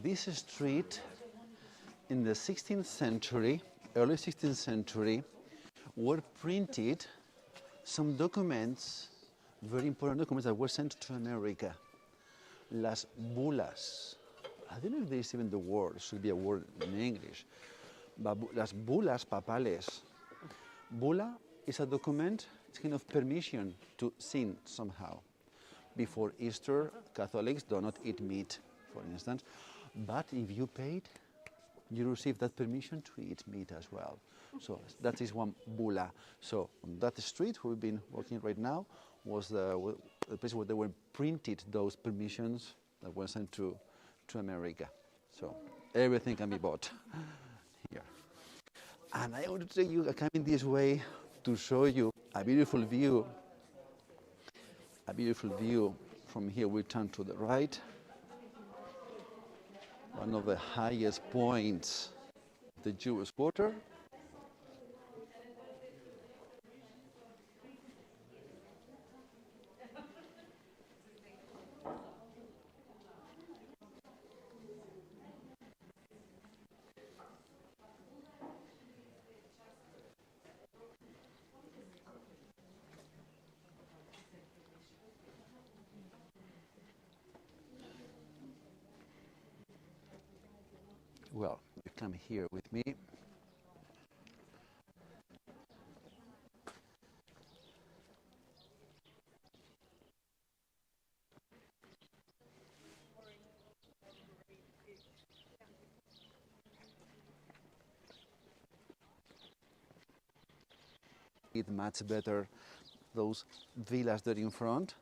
This street in the 16th century, early 16th century, were printed some documents, very important documents that were sent to America. Las bulas. I don't know if there is even the word, it should be a word in English. But las bulas papales. Bula is a document, it's kind of permission to sin somehow. Before Easter, Catholics do not eat meat, for instance. But if you paid, you receive that permission to eat meat as well. So that is one bula. So on that street where we've been working right now was the place where they were printed those permissions that were sent to America. So everything can be bought here. And I want to tell you, I came in this way to show you a beautiful view. A beautiful view from here. We turn to the right. One of the highest points of the Jewish quarter. Well, you come here with me. It's much better. Those villas there in front,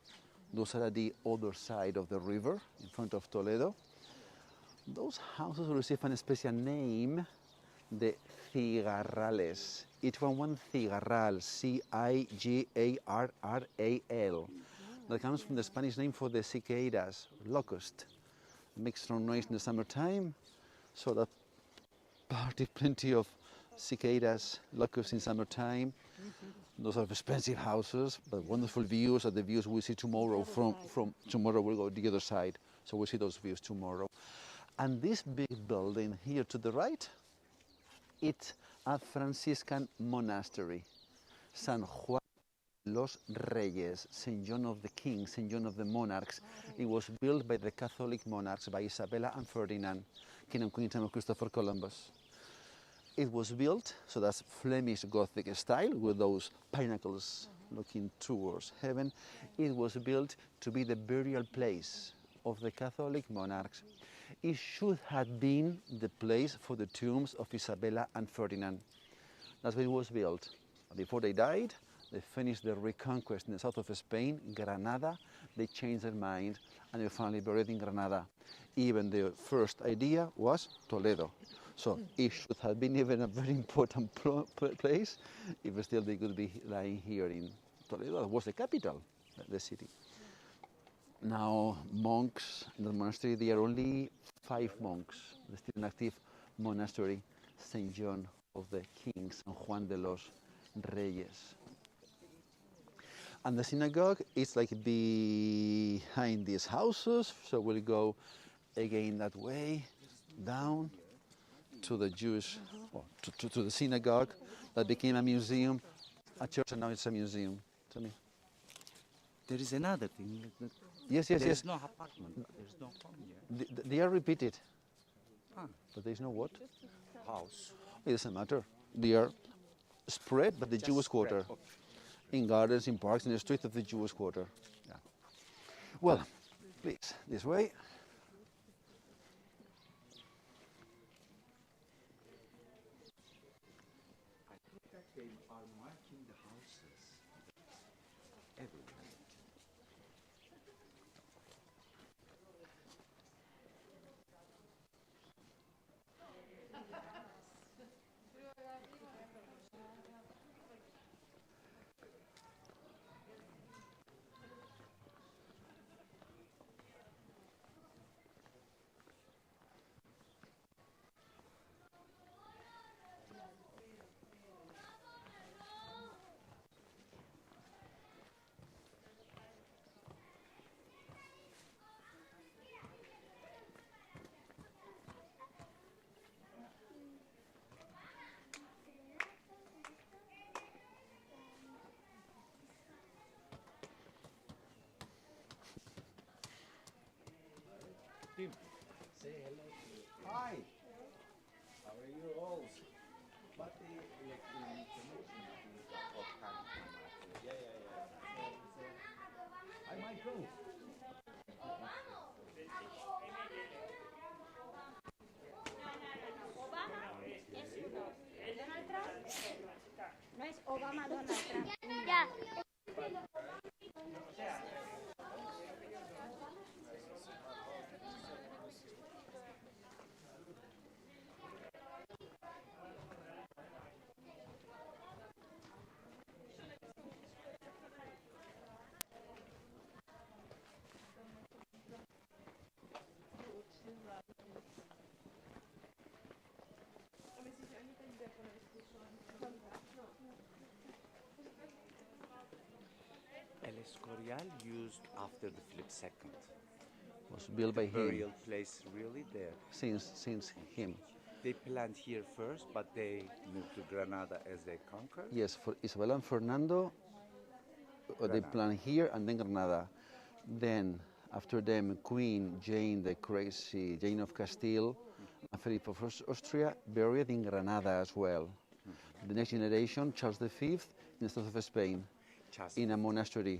those are at the other side of the river, in front of Toledo. Those houses receive a special name, the cigarrales. Each one cigarral, C-I-G-A-R-R-A-L. That comes from the Spanish name for the cicadas, locust. Makes strong noise in the summertime, so that party plenty of cicadas, locusts in summertime. Those are expensive houses, but wonderful views are the views we see tomorrow. From tomorrow we'll go to the other side, so we'll see those views tomorrow. And this big building here to the right, it's a Franciscan monastery, San Juan de los Reyes, St. John of the Kings, St. John of the Monarchs. It was built by the Catholic monarchs, by Isabella and Ferdinand, king and queen time of Christopher Columbus. It was built, so that's Flemish Gothic style, with those pinnacles looking towards heaven. It was built to be the burial place of the Catholic monarchs. It should have been the place for the tombs of Isabella and Ferdinand. That's why it was built. Before they died, they finished their reconquest in the south of Spain, Granada. They changed their mind and they were finally buried in Granada. Even the first idea was Toledo. So it should have been even a very important place if still they could be lying here in Toledo. That was the capital, the city. Now, monks in the monastery, there are only 5 monks. There's still an active monastery, St. John of the Kings, San Juan de los Reyes. And the synagogue is like behind these houses, so we'll go again that way, down to the Jewish, well, to the synagogue that became a museum, a church, and now it's a museum. Tell me. There is another thing. Yes. There's no apartment. There's no home here. They are repeated. Ah. But there's no what? House. It doesn't matter. They are spread by the Just Jewish spread. quarter. Okay. In gardens, in parks, in the streets of the Jewish quarter. Yeah. Well, please, this way. I think that they are marking the houses everywhere. Hi. How are you all? But the connection is of time. I might go. Obama es uno. Donald Trump no es Obama, Donald Trump. Ya. El Escorial used after the Philip II. Was built by him Burial place really there. since him. They planned here first, but they moved to Granada as they conquered. Yes, for Isabella and Fernando, they Granada. planned here and then Granada. Then, after them, Queen Jane, the crazy Jane of Castile, and Philip of Austria, buried in Granada as well. The next generation, Charles V, in the south of Spain, Just in a monastery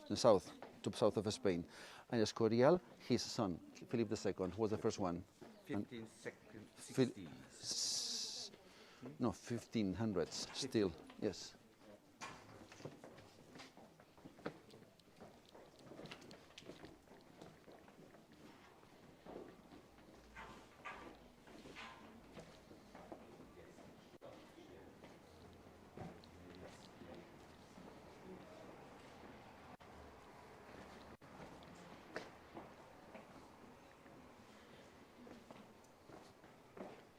the south, to south of Spain. And Escorial, his son, Philip II, was the first one. 15th, Phil- 60s. No, 1500s still, yes.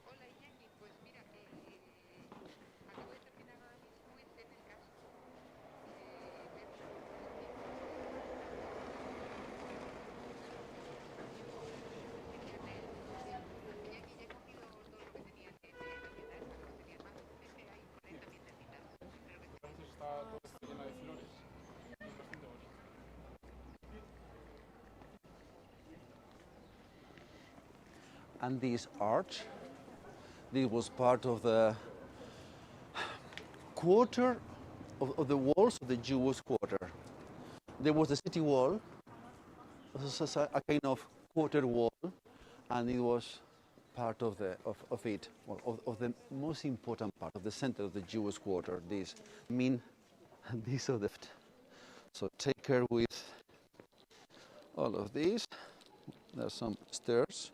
Hola Jenny, pues mira que acabo de terminar ahora mismo quiz en el caso de así ya aquí ya he cogido todo lo que tenía de la dieta esta, que no tenía más, dejé ahí poner también necesitas, pero que And this arch, this was part of the quarter of the walls of the Jewish quarter. There was the city wall, this is a kind of quarter wall, and it was part of it, well, of the most important part of the center of the Jewish quarter. This mean this of the. So take care with all of these. There's some stairs,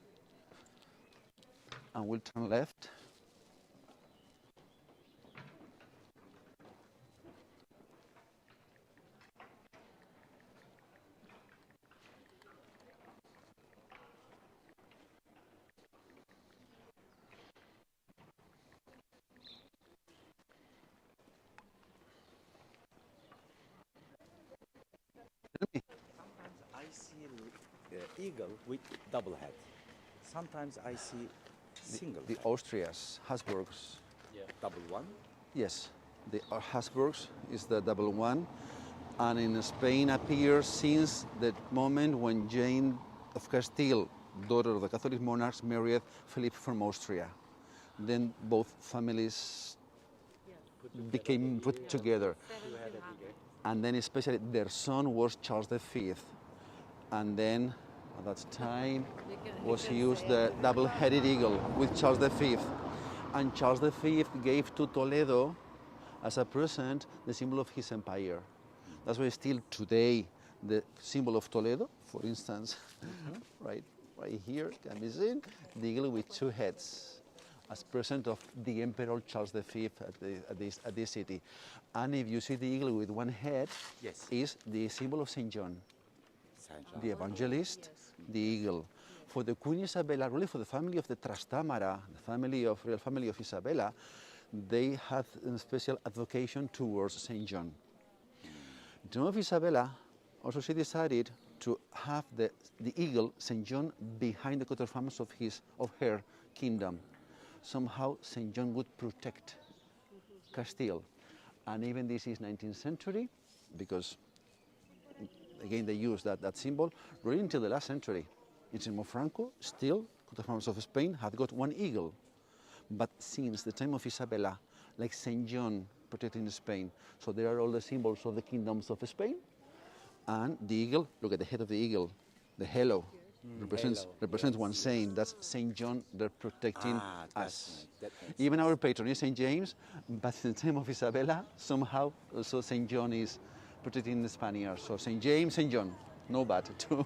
and we'll turn left. Sometimes I see eagle with double head. Sometimes I see single The head. Austrias, Habsburgs. Double one. Yes, the Habsburgs is the double one, and in Spain appears since the moment when Jane of Castile, daughter of the Catholic monarchs, married Philip from Austria. Then both families became put together, and then especially their son was Charles V, and then at that time was used the double-headed eagle with Charles V. And Charles V gave to Toledo as a present the symbol of his empire. That's why still today the symbol of Toledo, for instance, right here can be seen, the eagle with two heads as present of the Emperor Charles V at this city. And if you see the eagle with one head, Yes. is the symbol of Saint John, Saint John. the evangelist, the eagle. For the Queen Isabella, really for the family of the Trastamara, the real family of Isabella, they had a special advocation towards Saint John. In the time of Isabella, also she decided to have the eagle, Saint John, behind the coat of arms of her kingdom. Somehow Saint John would protect Castile. And even this is 19th century, because again they used that symbol, really until the last century. in time of Franco, still, the farmers of Spain had got one eagle. But since the time of Isabella, like Saint John protecting Spain, so there are all the symbols of the kingdoms of Spain. And the eagle, look at the head of the eagle, the halo, represents one saint. That's Saint John, they're protecting us. Even our patron is Saint James, but in the time of Isabella, somehow also Saint John is protecting the Spaniards. So Saint James, Saint John, no bad, two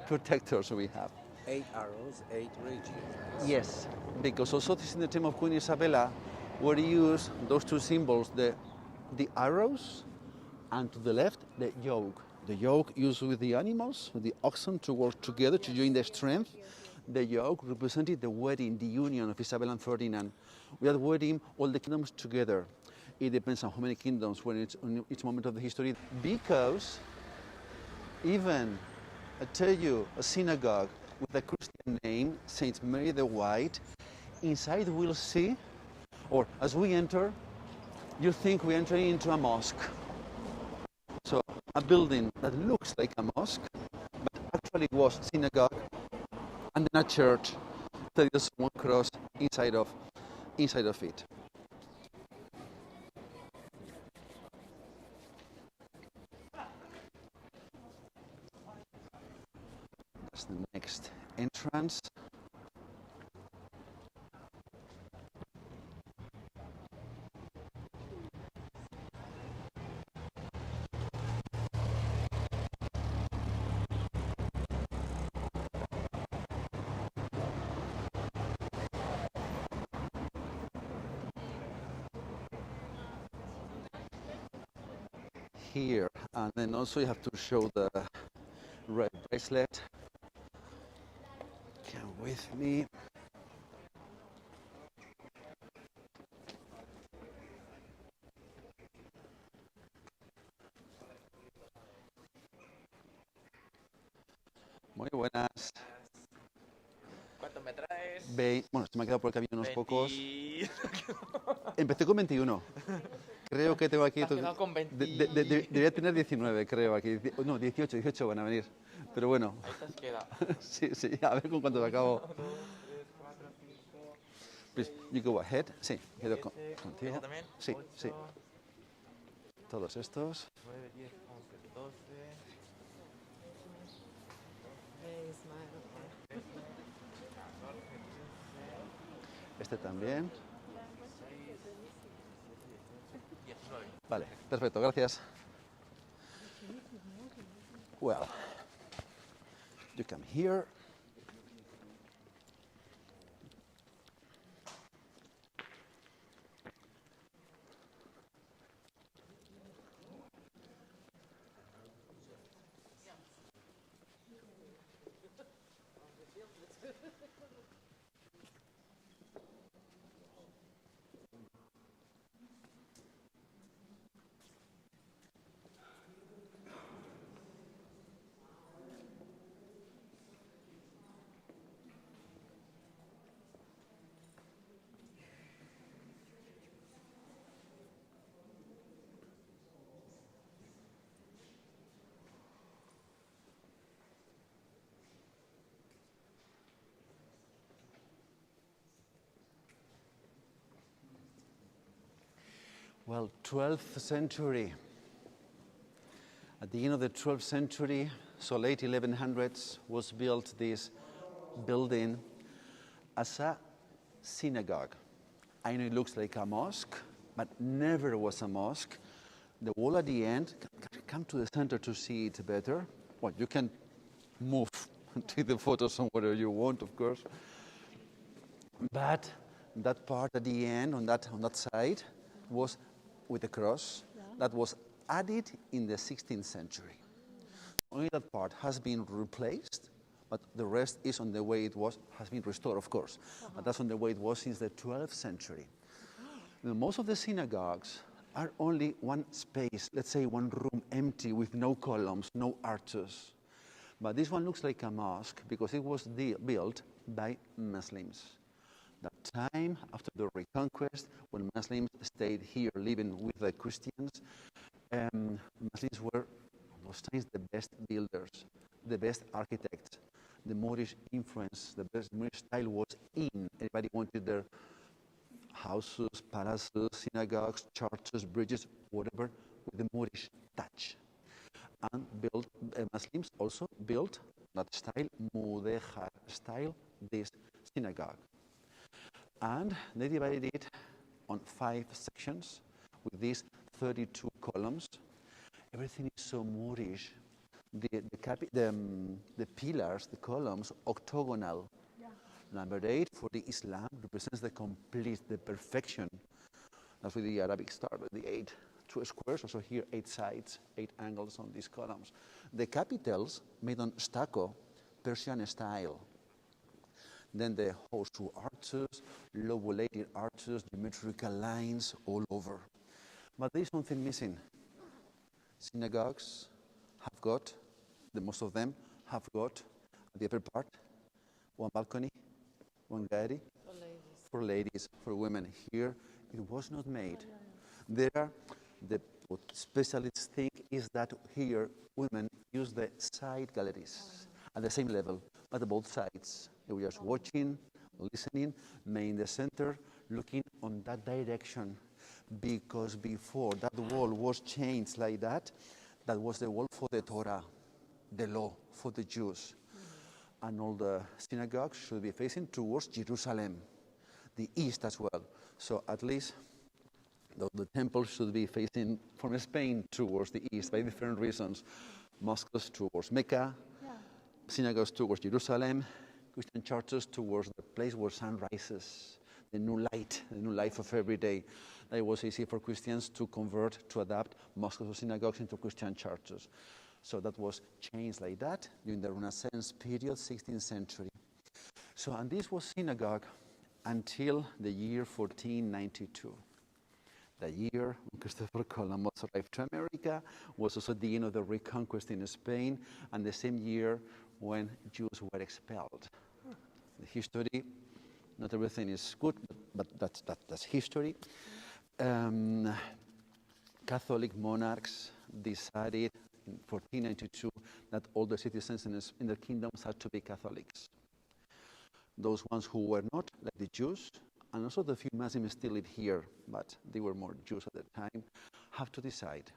protectors we have. 8 arrows, 8 regions. Yes, because also this in the time of Queen Isabella, were used those two symbols, the arrows, and to the left, the yoke. The yoke used with the animals, with the oxen, to work together to join their strength. The yoke represented the wedding, the union of Isabel and Ferdinand. We are wedding all the kingdoms together. It depends on how many kingdoms when it's on each moment of the history. Because even, I tell you, a synagogue with a Christian name, Saint Mary the White, inside we'll see, or as we enter, you think we're entering into a mosque. So a building that looks like a mosque, but actually was a synagogue, and then a church. There is one cross inside of it. That's the next entrance. Here, and then also you have to show the red bracelet. Come with me. Muy buenas. ¿Cuánto me traes? Bueno, se me ha quedado por el camino unos 20. pocos. Empecé con 21. Creo que tengo aquí... Te has quedado con 20. Debería tener 19, creo, aquí. No, 18 van a venir. Pero bueno. Ahí te has quedado. Sí, a ver con cuánto acabo. 1, 2, 3, 4, 5. Please, you go ahead. Sí, quedo contigo. ¿Ese también? Sí, 8, sí. Todos estos. 9, 10, 11, 12. 13, 14, 15. Este también. 19. Vale, perfecto, gracias. Well, you come here. Well, 12th century. At the end of the 12th century, so late 1100s, was built this building as a synagogue. I know it looks like a mosque, but never was a mosque. The wall at the end, come to the center to see it better. Well, you can move, take the photos on whatever you want, of course. But that part at the end, on that side, was with the cross, that was added in the 16th century. Only that part has been replaced, but the rest is on the way it was, has been restored, of course. But that's on the way it was since the 12th century. Now, most of the synagogues are only one space, let's say one room empty with no columns, no arches. But this one looks like a mosque because it was built by Muslims. That time, after the Reconquest, when Muslims stayed here living with the Christians, Muslims were, in those times, the best builders, the best architects. the Moorish influence, the Moorish style was in. Everybody wanted their houses, palaces, synagogues, churches, bridges, whatever, with the Moorish touch. And Muslims also built that style, Mudéjar style, this synagogue. And they divided it on 5 sections with these 32 columns. Everything is so Moorish. The pillars, the columns, octagonal. Yeah. Number 8 for the Islam represents the perfection. That's with the Arabic star, but the 8 2 squares, also here 8 sides, 8 angles on these columns. The capitals made on stucco, Persian style. Then the horseshoe arches, lobulated arches, geometrical lines all over. But there is something missing. Synagogues have got, most of them have got, at the upper part, one balcony, one gallery, for ladies, for women. Here, it was not made. What specialists think is that here women use the side galleries at the same level, but at both sides. They were just watching, listening, men in the center, looking on that direction. Because before that wall was changed like that, that was the wall for the Torah, the law for the Jews. And all the synagogues should be facing towards Jerusalem, the east as well. So at least the temple should be facing from Spain towards the east by different reasons. Mosques towards Mecca, synagogues towards Jerusalem, Christian churches towards the place where sun rises, the new life of every day. It was easy for Christians to convert, to adapt mosques or synagogues into Christian churches. So that was changed like that during the Renaissance period, 16th century. So, and this was synagogue until the year 1492. The year when Christopher Columbus arrived to America was also the end of the reconquest in Spain, and the same year when Jews were expelled. The history, not everything is good, but that's history. Catholic monarchs decided in 1492 that all the citizens in their kingdoms had to be Catholics. Those ones who were not, like the Jews, and also the few Muslims still live here, but they were more Jews at the time, have to decide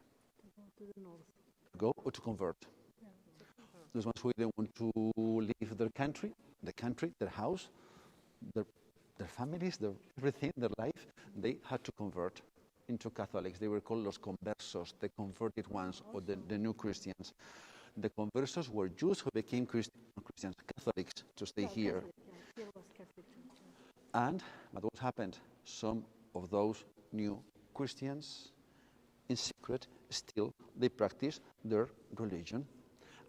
to go or to convert. Yeah. Those ones who either want to leave their country, their house, their families, their everything, their life, they had to convert into Catholics. They were called los conversos, the converted ones, or the new Christians. The conversos were Jews who became Christians, Catholics, to stay here. And what happened? Some of those new Christians, in secret, still they practice their religion,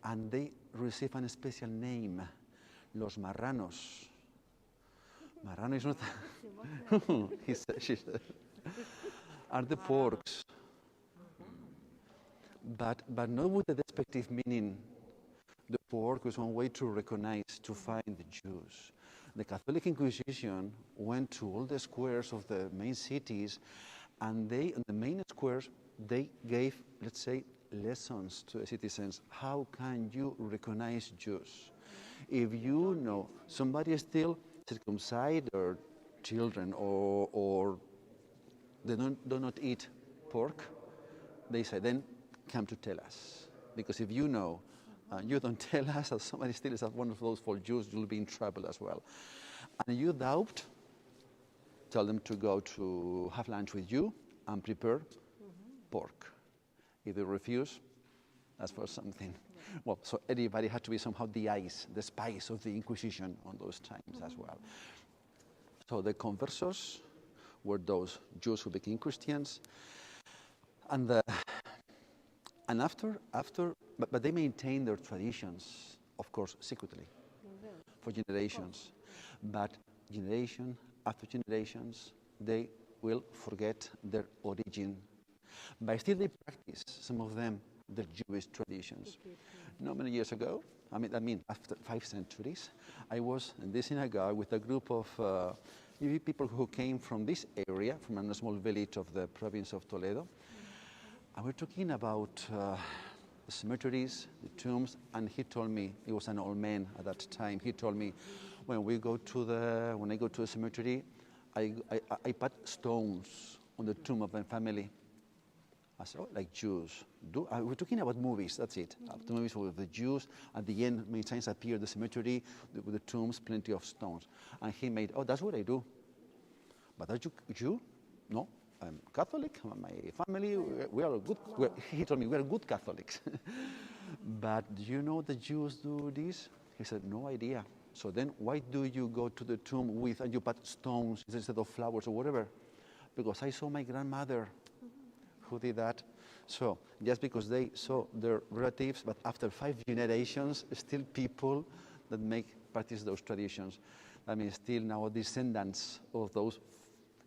and they receive a special name, los marranos. Marrano is not. She said, are the porks, but not with the despective meaning. The pork was one way to recognize, to find the Jews. The Catholic Inquisition went to all the squares of the main cities, and in the main squares, they gave, let's say, lessons to the citizens. How can you recognize Jews? If you know somebody is still circumcised or children or they do not eat pork, they say, then come to tell us. Because if you know, you don't tell us that somebody still is one of those false Jews, you'll be in trouble as well. And you doubt, tell them to go to have lunch with you and prepare pork. If they refuse, that's for something. Well, so everybody had to be somehow the spice of the Inquisition on those times as well. So the conversos were those Jews who became Christians, and after, but they maintained their traditions, of course, secretly, for generations. But generation after generations, they will forget their origin. But still they practice, some of them, their Jewish traditions. Not many years ago, after 5 centuries, I was in this synagogue with a group of people who came from this area, from a small village of the province of Toledo. And we're talking about the cemeteries, the tombs, and he told me, he was an old man at that time, he told me, when I go to the cemetery, I put stones on the tomb of my family. I said, oh, like Jews. We're talking about movies, that's it. The movies with the Jews, at the end, many times appear the cemetery with the tombs, plenty of stones. And he made, oh, that's what I do. But are you Jew? No, I'm Catholic. My family, we are good. He told me we are good Catholics. But do you know the Jews do this? He said, no idea. So then why do you go to the tomb with, and you put stones instead of flowers or whatever? Because I saw my grandmother who did that. So just because they saw their relatives, but after 5 generations, still people that practice those traditions. I mean, still now descendants of those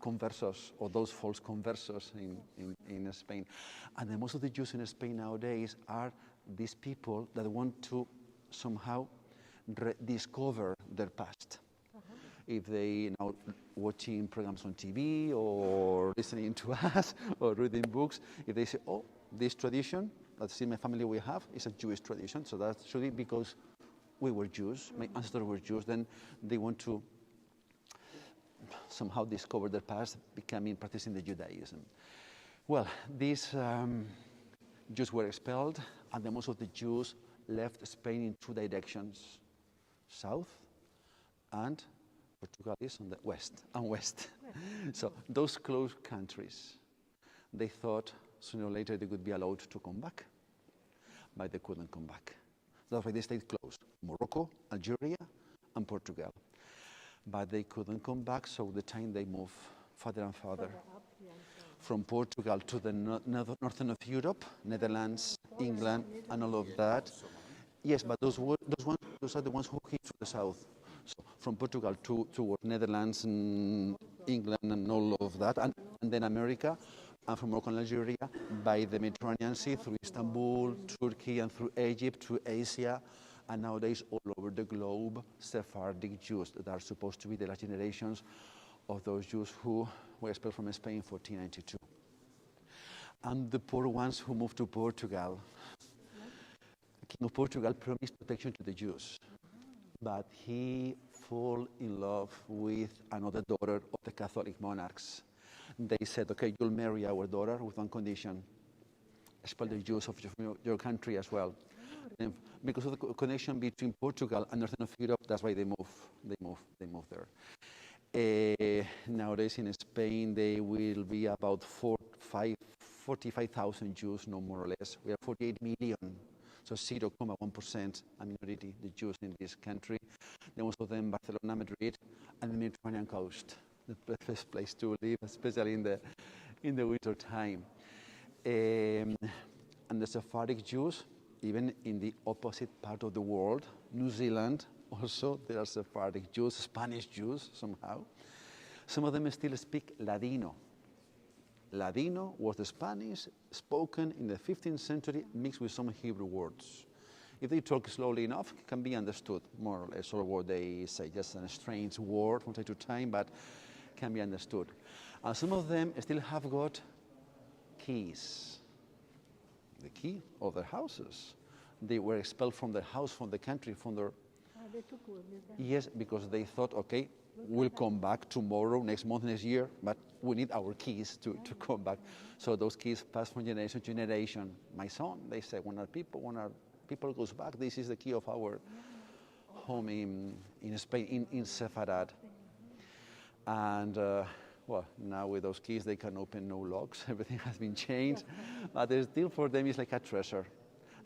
conversos or those false conversos in Spain. And then most of the Jews in Spain nowadays are these people that want to somehow rediscover their past. If they now watching programs on TV or listening to us or reading books, if they say, oh, this tradition that's in my family we have is a Jewish tradition, so that should be because we were Jews, my ancestors were Jews, then they want to somehow discover their past, practicing the Judaism. Well, these Jews were expelled, and then most of the Jews left Spain in 2 directions, south and Portugal is on the west. So those close countries, they thought sooner or later they would be allowed to come back, but they couldn't come back. That's why they stayed close, Morocco, Algeria, and Portugal. But they couldn't come back, so the time they moved further and further. From Portugal to the northern of Europe, Netherlands, England, and all of that. Yes, but those are the ones who came from the south. So from Portugal toward Netherlands and England and all of that, and then America, and from Morocco and Algeria by the Mediterranean Sea through Istanbul, Turkey, and through Egypt, through Asia, and nowadays all over the globe, Sephardic Jews that are supposed to be the last generations of those Jews who were expelled from Spain in 1492. And the poor ones who moved to Portugal. The King of Portugal promised protection to the Jews, but he fell in love with another daughter of the Catholic monarchs. They said, okay, you'll marry our daughter with one condition: expel the Jews of your country as well. And because of the connection between Portugal and northern of Europe, that's why they move there. Nowadays in Spain, there will be about 45,000 Jews, no more or less. We are 48 million. So 0.1% a minority, the Jews in this country. Then most of them Barcelona, Madrid, and the Mediterranean coast, the best place to live, especially in the winter time. And the Sephardic Jews, even in the opposite part of the world, New Zealand, also there are Sephardic Jews, Spanish Jews somehow. Some of them still speak Ladino. Ladino was the Spanish spoken in the 15th century mixed with some Hebrew words. If they talk slowly enough, it can be understood more or less, or what they say, just a strange word from time to time, but can be understood. And some of them still have got keys, the key of their houses. They were expelled from their house, from the country, from their... Yes, because they thought, okay, we'll come back tomorrow, next month, next year, but we need our keys to come back. So those keys pass from generation to generation. My son, they say, when our people goes back, this is the key of our home in Spain, in Sepharad. And well, now with those keys, they can open no locks. Everything has been changed, but still for them it's like a treasure.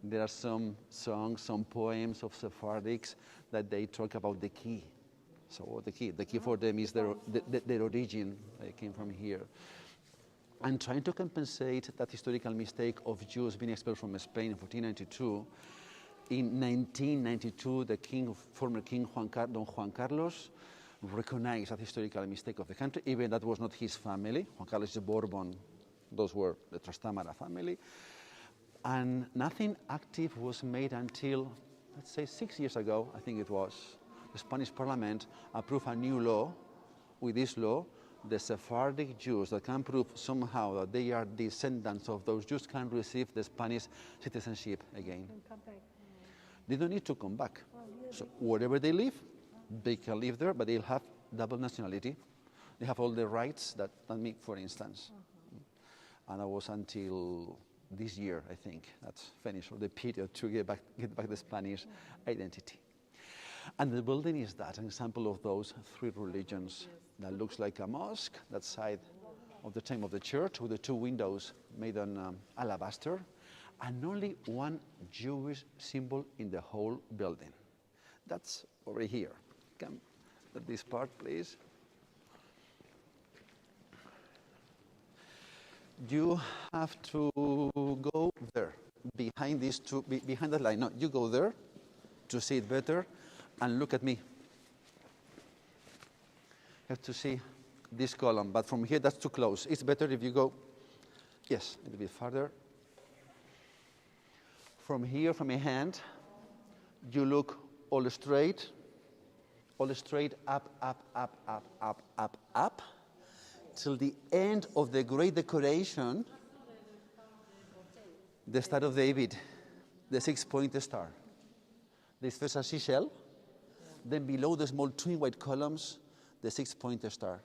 There are some songs, some poems of Sephardics that they talk about the key. So the key for them is their origin. They came from here. And trying to compensate that historical mistake of Jews being expelled from Spain in 1492, in 1992, the former king Don Juan Carlos recognized that historical mistake of the country, even that was not his family. Juan Carlos de Bourbon, those were the Trastámara family. And nothing active was made until, let's say, 6 years ago, I think it was. The Spanish Parliament approved a new law. With this law, the Sephardic Jews that can prove somehow that they are descendants of those Jews can receive the Spanish citizenship again. They don't need to come back. So wherever they live, they can live there, but they'll have double nationality. They have all the rights that me, for instance. And that was until this year, I think, that's finished, or the period to get back the Spanish identity. And the building is that, an example of those three religions that looks like a mosque, that side of the time of the church, with the two windows made on alabaster, and only one Jewish symbol in the whole building. That's over here. Come at this part, please. You have to go there, behind these two, behind that line. No, you go there to see it better, and look at me. You have to see this column, but from here that's too close. It's better if you go, yes, a little bit farther. From here, from my hand, you look all straight up, till the end of the great decoration, the Star of David, the 6-pointed star. This first a seashell, then below the small twin white columns, the 6-pointed star.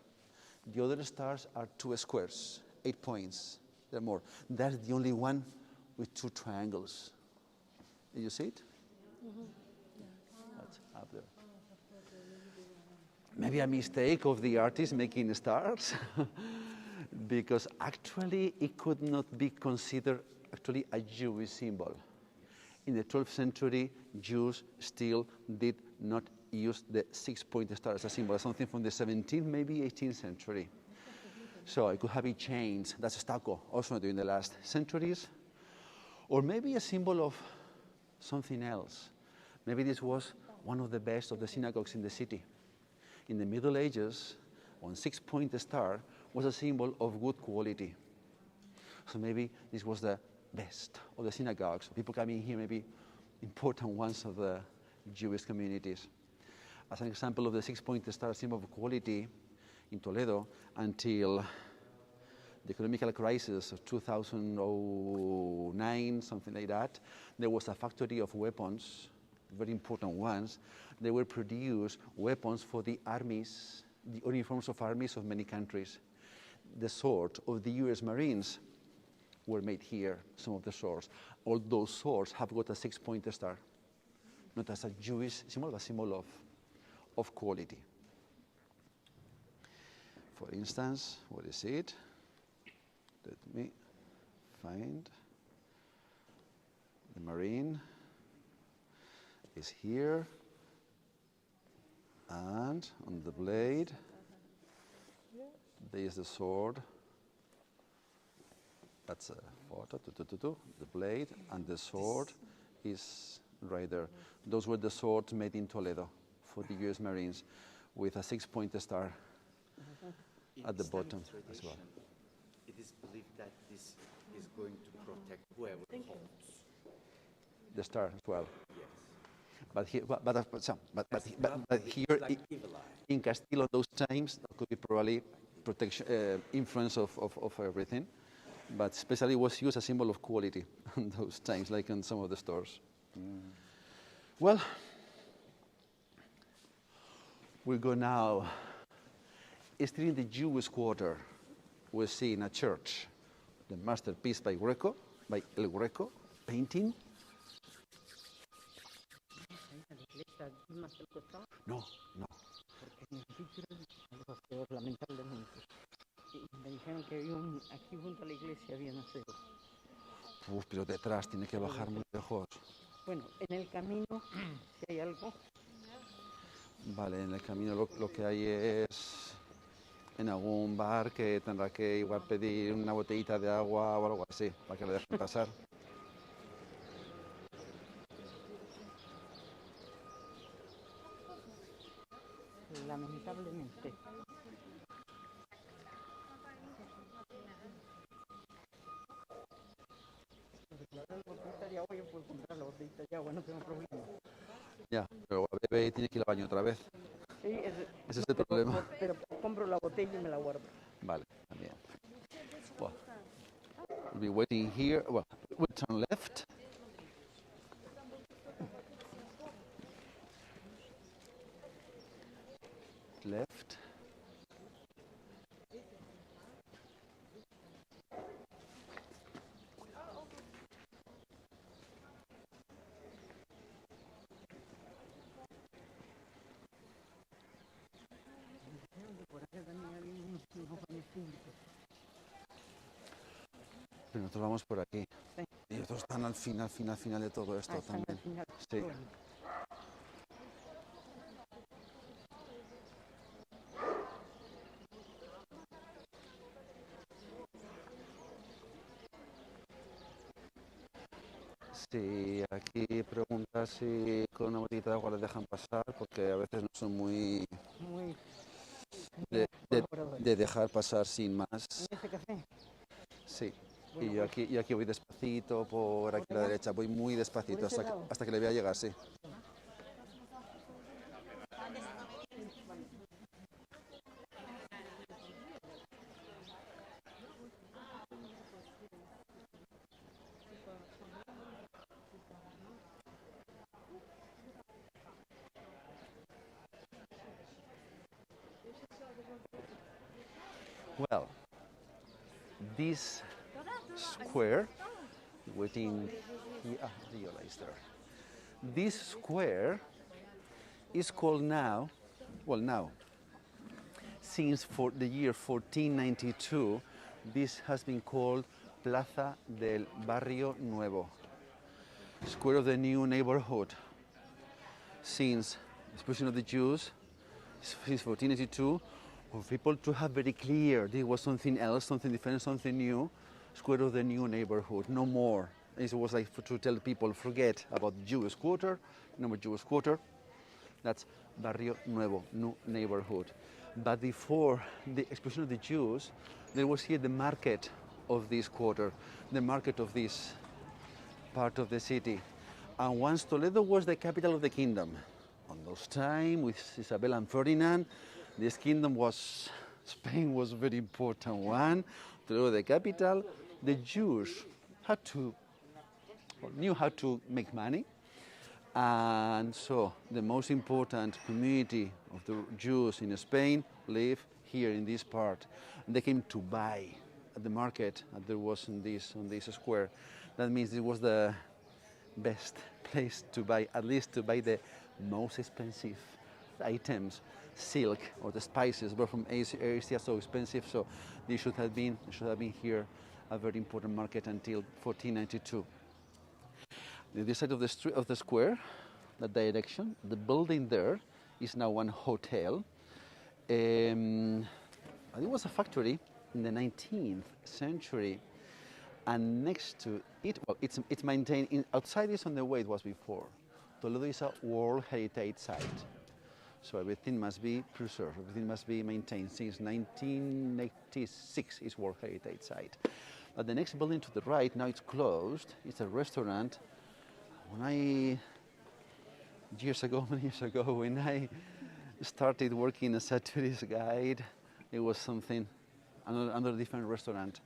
The other stars are 2 squares, 8 points. There are more. That's the only one with 2 triangles. Did you see it? Mm-hmm. That's up there. Maybe a mistake of the artist making stars, because actually it could not be considered actually a Jewish symbol. In the 12th century, Jews still did not use the 6-pointed star as a symbol, something from the 17th, maybe 18th century. So it could have been changed. That's stucco, also during the last centuries. Or maybe a symbol of something else. Maybe this was one of the best of the synagogues in the city. In the Middle Ages, one 6-pointed star was a symbol of good quality. So maybe this was the best of the synagogues. People coming here, maybe important ones of the Jewish communities. As an example of the 6-pointed star symbol of quality in Toledo, until the economic crisis of 2009, something like that, there was a factory of weapons, very important ones. They were produced weapons for the armies, the uniforms of armies of many countries. The sword of the US Marines were made here, some of the swords. All those swords have got a 6-pointed star, not as a Jewish symbol, but a symbol of quality. For instance, what is it? Let me find. The Marine is here, and on the blade, there is the sword. That's a photo, the blade, and the sword is right there. Those were the swords made in Toledo for the US Marines, with a 6-pointed star at the bottom as well. It is believed that this is going to protect whoever holds. The star as well. Yes. But here, but here Like evil eye. in Castile, those times, that could be probably protection, influence of everything. But especially was used as a symbol of quality in those times, like in some of the stores. Well, we go now. Still in the Jewish quarter, we see in a church the masterpiece by El Greco, painting. No. Lamentablemente. Me dijeron que había aquí junto a la iglesia había un aseo. Pero detrás tiene que bajar muy lejos. Bueno, en el camino, si hay algo. Vale, en el camino lo que hay es en algún bar que tendrá que igual pedir una botellita de agua o algo así, para que le dejen pasar. Lamentablemente. La botellita de agua, yo puedo comprar la botellita de agua, no tengo problema. Ya, pero bebé tiene que ir al baño otra vez. Sí, Ese es el problema. Pero compro la botella y me la guardo. Vale, también. Well, we'll be waiting here. Well, we'll turn left. Left. Por acá también había unos baños públicos. Pero nosotros vamos por aquí. Sí. Y otros están al final de todo esto Están también. al final. Sí. Bueno. Sí, aquí preguntas si con una botellita de agua les dejan pasar, porque a veces no son muy Muy de colaboradores. dejar pasar sin más. ¿En ese café? Sí. Bueno, Y yo aquí voy despacito por aquí a la allá? derecha, voy muy despacito ¿Por ese lado? hasta que le voy a llegar, sí. Well, this square, waiting here, the yellow is there. This square is called now, well now, since for the year 1492, this has been called Plaza del Barrio Nuevo, Square of the New Neighborhood. Since the expulsion of the Jews, since 1492, for people to have very clear there was something else, something different, something new, Square of the New Neighborhood, no more. It was like to tell people, forget about Jewish quarter, no more Jewish quarter. That's Barrio Nuevo, new neighborhood. But before the expulsion of the Jews, there was here the market of this quarter, the market of this part of the city. And once Toledo was the capital of the kingdom, on those time with Isabella and Ferdinand, this kingdom was, Spain was a very important one. Toledo the capital, the Jews knew how to make money. And so the most important community of the Jews in Spain live here in this part. And they came to buy at the market that there was on this square. That means it was the best place to buy, at least to buy the most expensive items, silk or the spices brought from Asia, so expensive. So they should have been here a very important market until 1492. The other side of the street of the square, that direction, the building there is now one hotel. It was a factory in the 19th century, and next to it, well, it's maintained outside is on the way it was before. Toledo is a World Heritage Site, so everything must be preserved, everything must be maintained. Since 1986 is World Heritage Site. But the next building to the right, now it's closed. It's a restaurant. Many years ago, when I started working as a tourist guide, it was something, another different restaurant.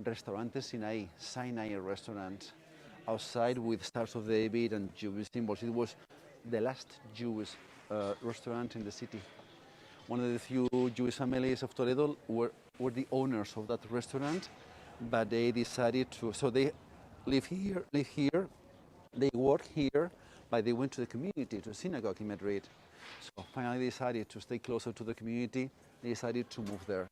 Restaurante Sinai restaurant, outside with Stars of David and Jewish symbols. It was the last Jewish restaurant in the city. One of the few Jewish families of Toledo were the owners of that restaurant, but they decided to, so they live here, they work here, but they went to the community, to a synagogue in Madrid. So finally they decided to stay closer to the community. They decided to move there.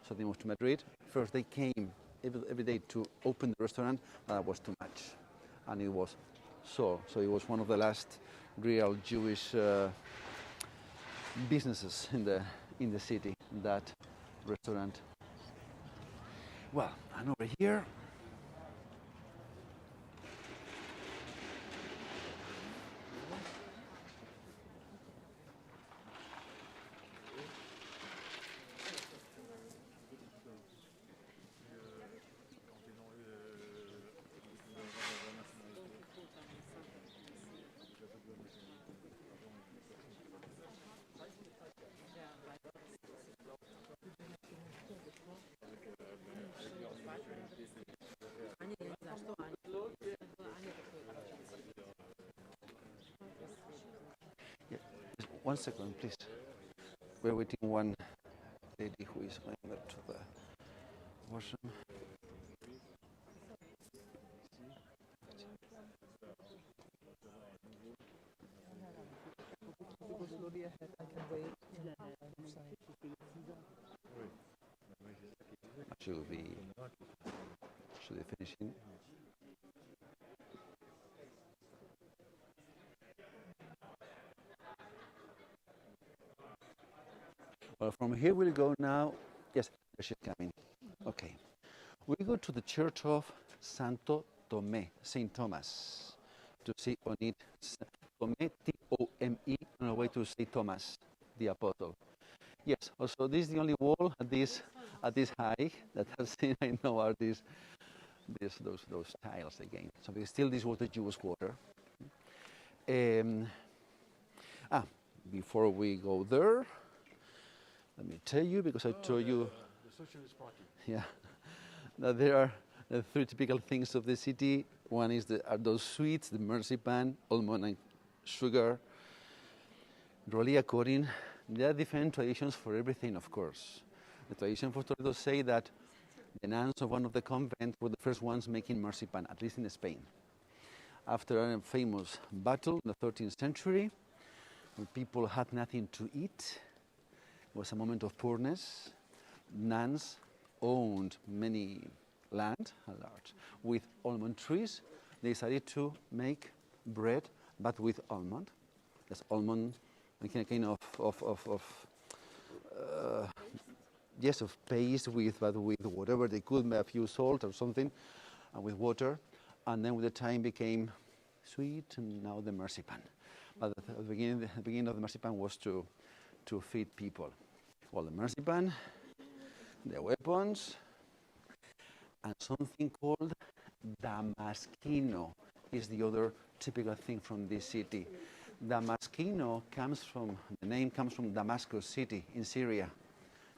So they moved to Madrid. First they came every day to open the restaurant, but that was too much. And it was so it was one of the last real Jewish businesses in the city, that restaurant. Well, and over here, One second, please. We're waiting one lady who is going there to the washroom. Should be finishing. Well, from here we'll go now. Yes, there she's coming. Okay. We go to the church of Santo Tomé, Saint Thomas, to see on it Tomé, T-O-M-E, on our way to Saint Thomas, the apostle. Yes. Also, this is the only wall at this height that I've seen. I know are those tiles again. So still, this was the Jewish quarter. Before we go there, let me tell you, because I told you. The Socialist Party. Yeah. Now there are the three typical things of the city. One is are those sweets, the marzipan, almond and sugar. Really, according, there are different traditions for everything, of course. The tradition for Toledo say that the nuns of one of the convents were the first ones making marzipan, at least in Spain. After a famous battle in the 13th century, when people had nothing to eat, it was a moment of poorness. Nuns owned many land, a large, with almond trees. They decided to make bread, but with almond. That's almond, making a kind of paste with whatever they could, a few salt or something, and with water. And then with the time became sweet, and now the marzipan. But at the beginning of the marzipan was to feed people. Well, the marzipan, the weapons, and something called Damaskino is the other typical thing from this city. Damaskino the name comes from Damascus city in Syria.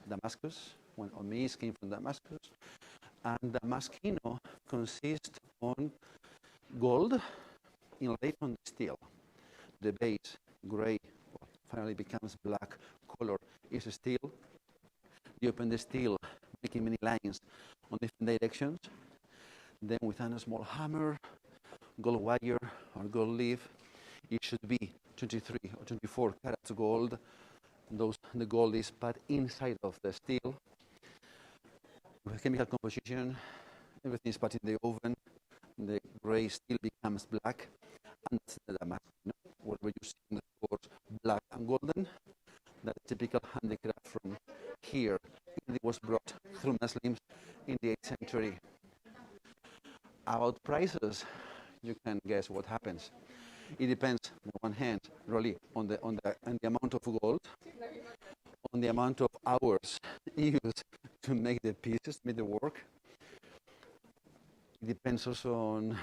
Damascus, when Omis came from Damascus. And Damaskino consists on gold inlaid on steel. The base, gray, finally becomes black color, is steel. You open the steel, making many lines on different directions. Then with a small hammer, gold wire or gold leaf, it should be 23 or 24 carats gold. The gold is put inside of the steel. With chemical composition, everything is put in the oven. The gray steel becomes black, and that's the Damascus. Whatever you see in the stores, black and golden, that's typical handicraft from here. It was brought through Muslims in the 8th century. About prices, you can guess what happens. It depends, on one hand, really, on the amount of gold, on the amount of hours used to make the pieces, make the work. It depends also on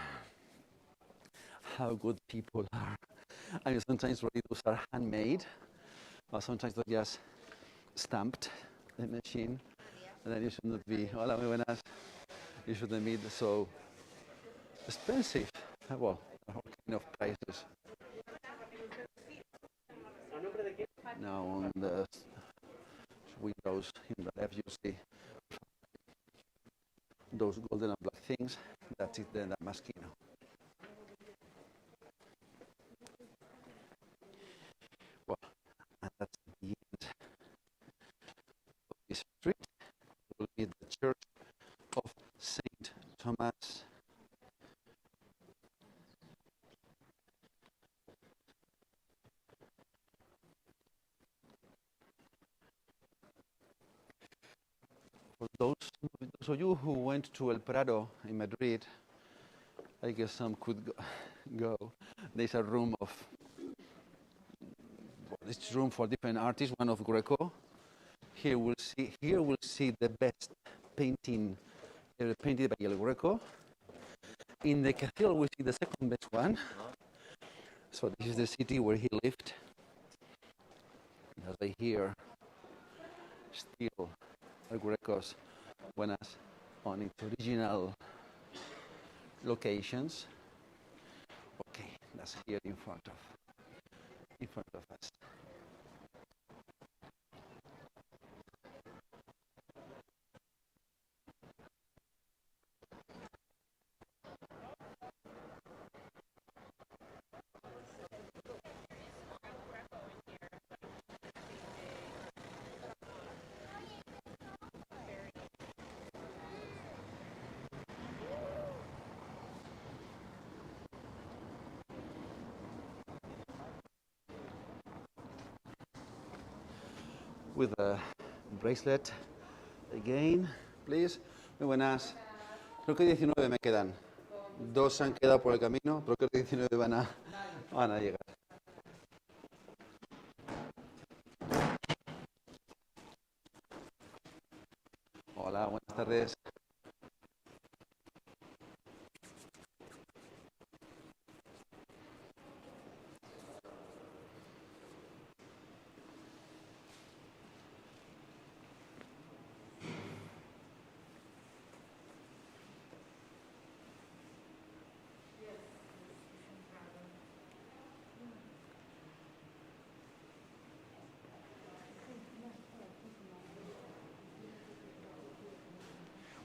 how good people are. I mean, sometimes really those are handmade, or sometimes they're just stamped, the machine, and then it should not be, hola, muy buenas, it shouldn't be so expensive. Well, all kind of prices. Now on the windows in the left you see those golden and black things. That's it, the Damaskino. Well, and that's the end of this street. We'll meet the church of Saint Thomas. For those of you who went to El Prado in Madrid, I guess some could go. There's a room this room for different artists, one of Greco. Here we'll see the best painting painted by El Greco. In the cathedral we see the second best one. So this is the city where he lived. As I hear, still El Greco's when us on its original locations. Okay, that's here in front of us. with a bracelet again, please. Muy buenas. Creo que 19 me quedan. Dos se han quedado por el camino, pero creo que 19 van a llegar. Hola, buenas tardes.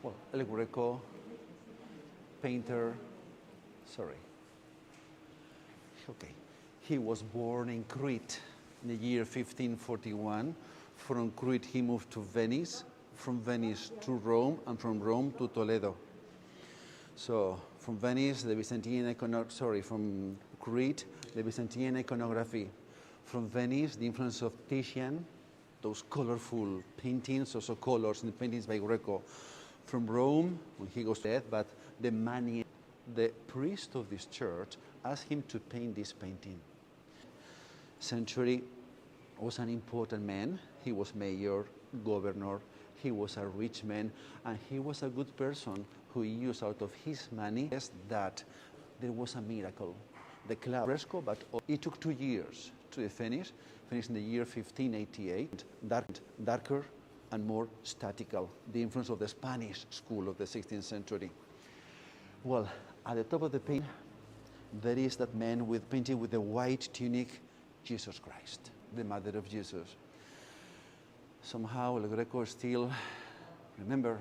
Well, El Greco, painter, sorry. Okay. He was born in Crete in the year 1541. From Crete he moved to Venice, from Venice to Rome, and from Rome to Toledo. So from Venice, the Byzantine from Crete, the Byzantine iconography. From Venice, the influence of Titian, those colorful paintings, also colors in the paintings by Greco. From Rome, when he goes to death, but the priest of this church asked him to paint this painting. Century was an important man. He was mayor, governor, he was a rich man, and he was a good person who used out of his money that there was a miracle. The cloud fresco, but it took 2 years to finish in the year 1588, darker and more statical, the influence of the Spanish school of the 16th century. Well, at the top of the painting, there is that man painting with the white tunic, Jesus Christ, the mother of Jesus. Somehow El Greco still remember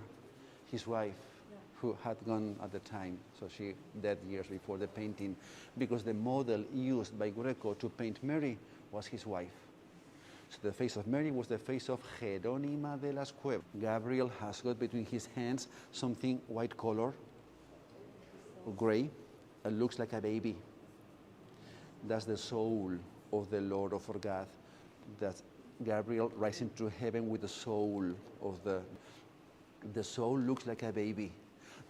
his wife, who had gone at the time, so she died years before the painting, because the model used by Greco to paint Mary was his wife. So the face of Mary was the face of Jerónima de las Cuevas. Gabriel has got between his hands something white color, gray, and looks like a baby. That's the soul of the Lord of our God. That's Gabriel rising to heaven with the soul of the soul looks like a baby.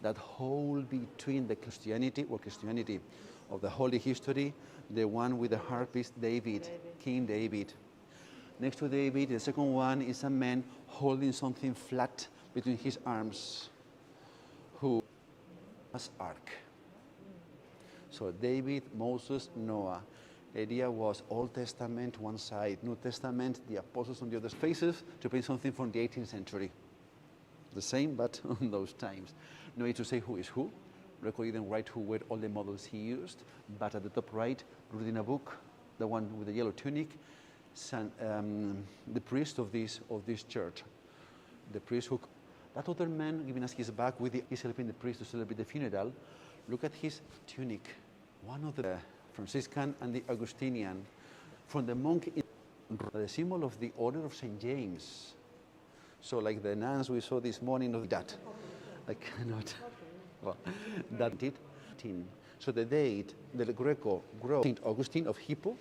That hole between the Christianity of the Holy History, the one with the harpist David, King David. Next to David, the second one is a man holding something flat between his arms, who was Ark. So David, Moses, Noah. The idea was Old Testament one side, New Testament, the apostles on the other faces, to paint something from the 18th century. The same, but on those times. No need to say who is who. Greco didn't write who were all the models he used, but at the top right, reading a book, the one with the yellow tunic, the priest of this church, the priest who, that other man giving us his back he's helping the priest to celebrate the funeral. Look at his tunic, one of the Franciscan and the Augustinian, from the monk, the symbol of the order of St. James. So like the nuns we saw this morning of that, I cannot, well, that did. So the date, the Greco wrote St. Augustine of Hippo,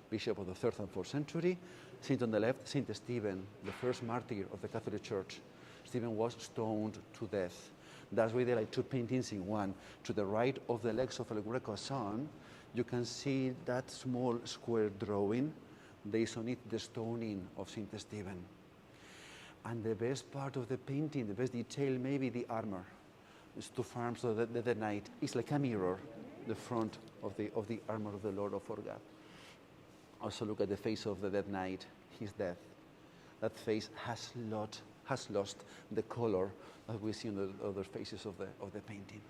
bishop of the 3rd and 4th century. Saint on the left, Saint Stephen, the first martyr of the Catholic Church. Stephen was stoned to death. That's why there are two paintings in one. To the right of the legs of El Greco's son, you can see that small square drawing. There is on it the stoning of Saint Stephen. And the best part of the painting, the best detail, maybe the armor. It's two arms of the knight. It's like a mirror, the front of the armor of the Lord of our God. Also look at the face of the dead knight, his death. That face has lost the color that we see on the other faces of the painting.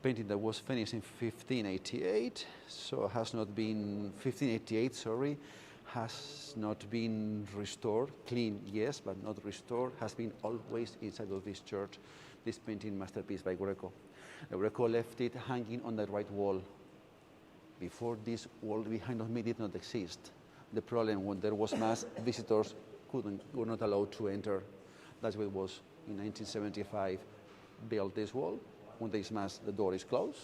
Painting that was finished in 1588, so has not been, 1588, sorry, has not been restored. Clean, yes, but not restored. Has been always inside of this church, this painting masterpiece by Greco. Greco left it hanging on the right wall. Before this wall behind of me did not exist. The problem when there was mass, visitors were not allowed to enter. That's what it was in 1975. Built this wall. When there is mass, the door is closed.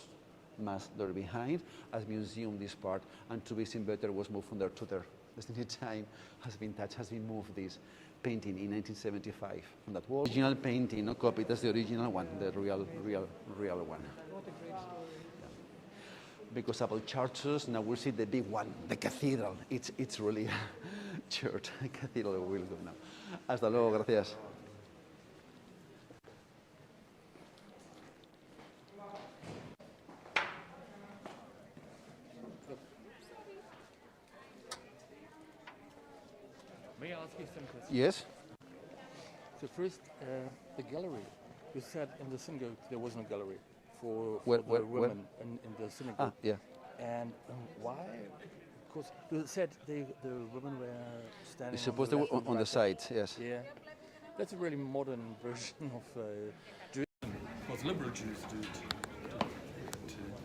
Mass door behind. As museum, this part, and to be seen better was moved from there to there. just in time has been touched, has been moved this painting in 1975 from that wall. Original painting, no copy, that's the original one, the real one. What a great story. Because about churches, now we see the big one, the cathedral. It's really a church, a cathedral will go now. Hasta luego, gracias. May I ask you some questions? Yes? So first, the gallery. You said in the synagogue there was no gallery for Where- the where- women in the synagogue. Yeah. And why? Because you said the women were standing. It's supposed to on be the left on the and right side, yes. Yeah, that's a really modern version of Judaism. What liberal Jews do.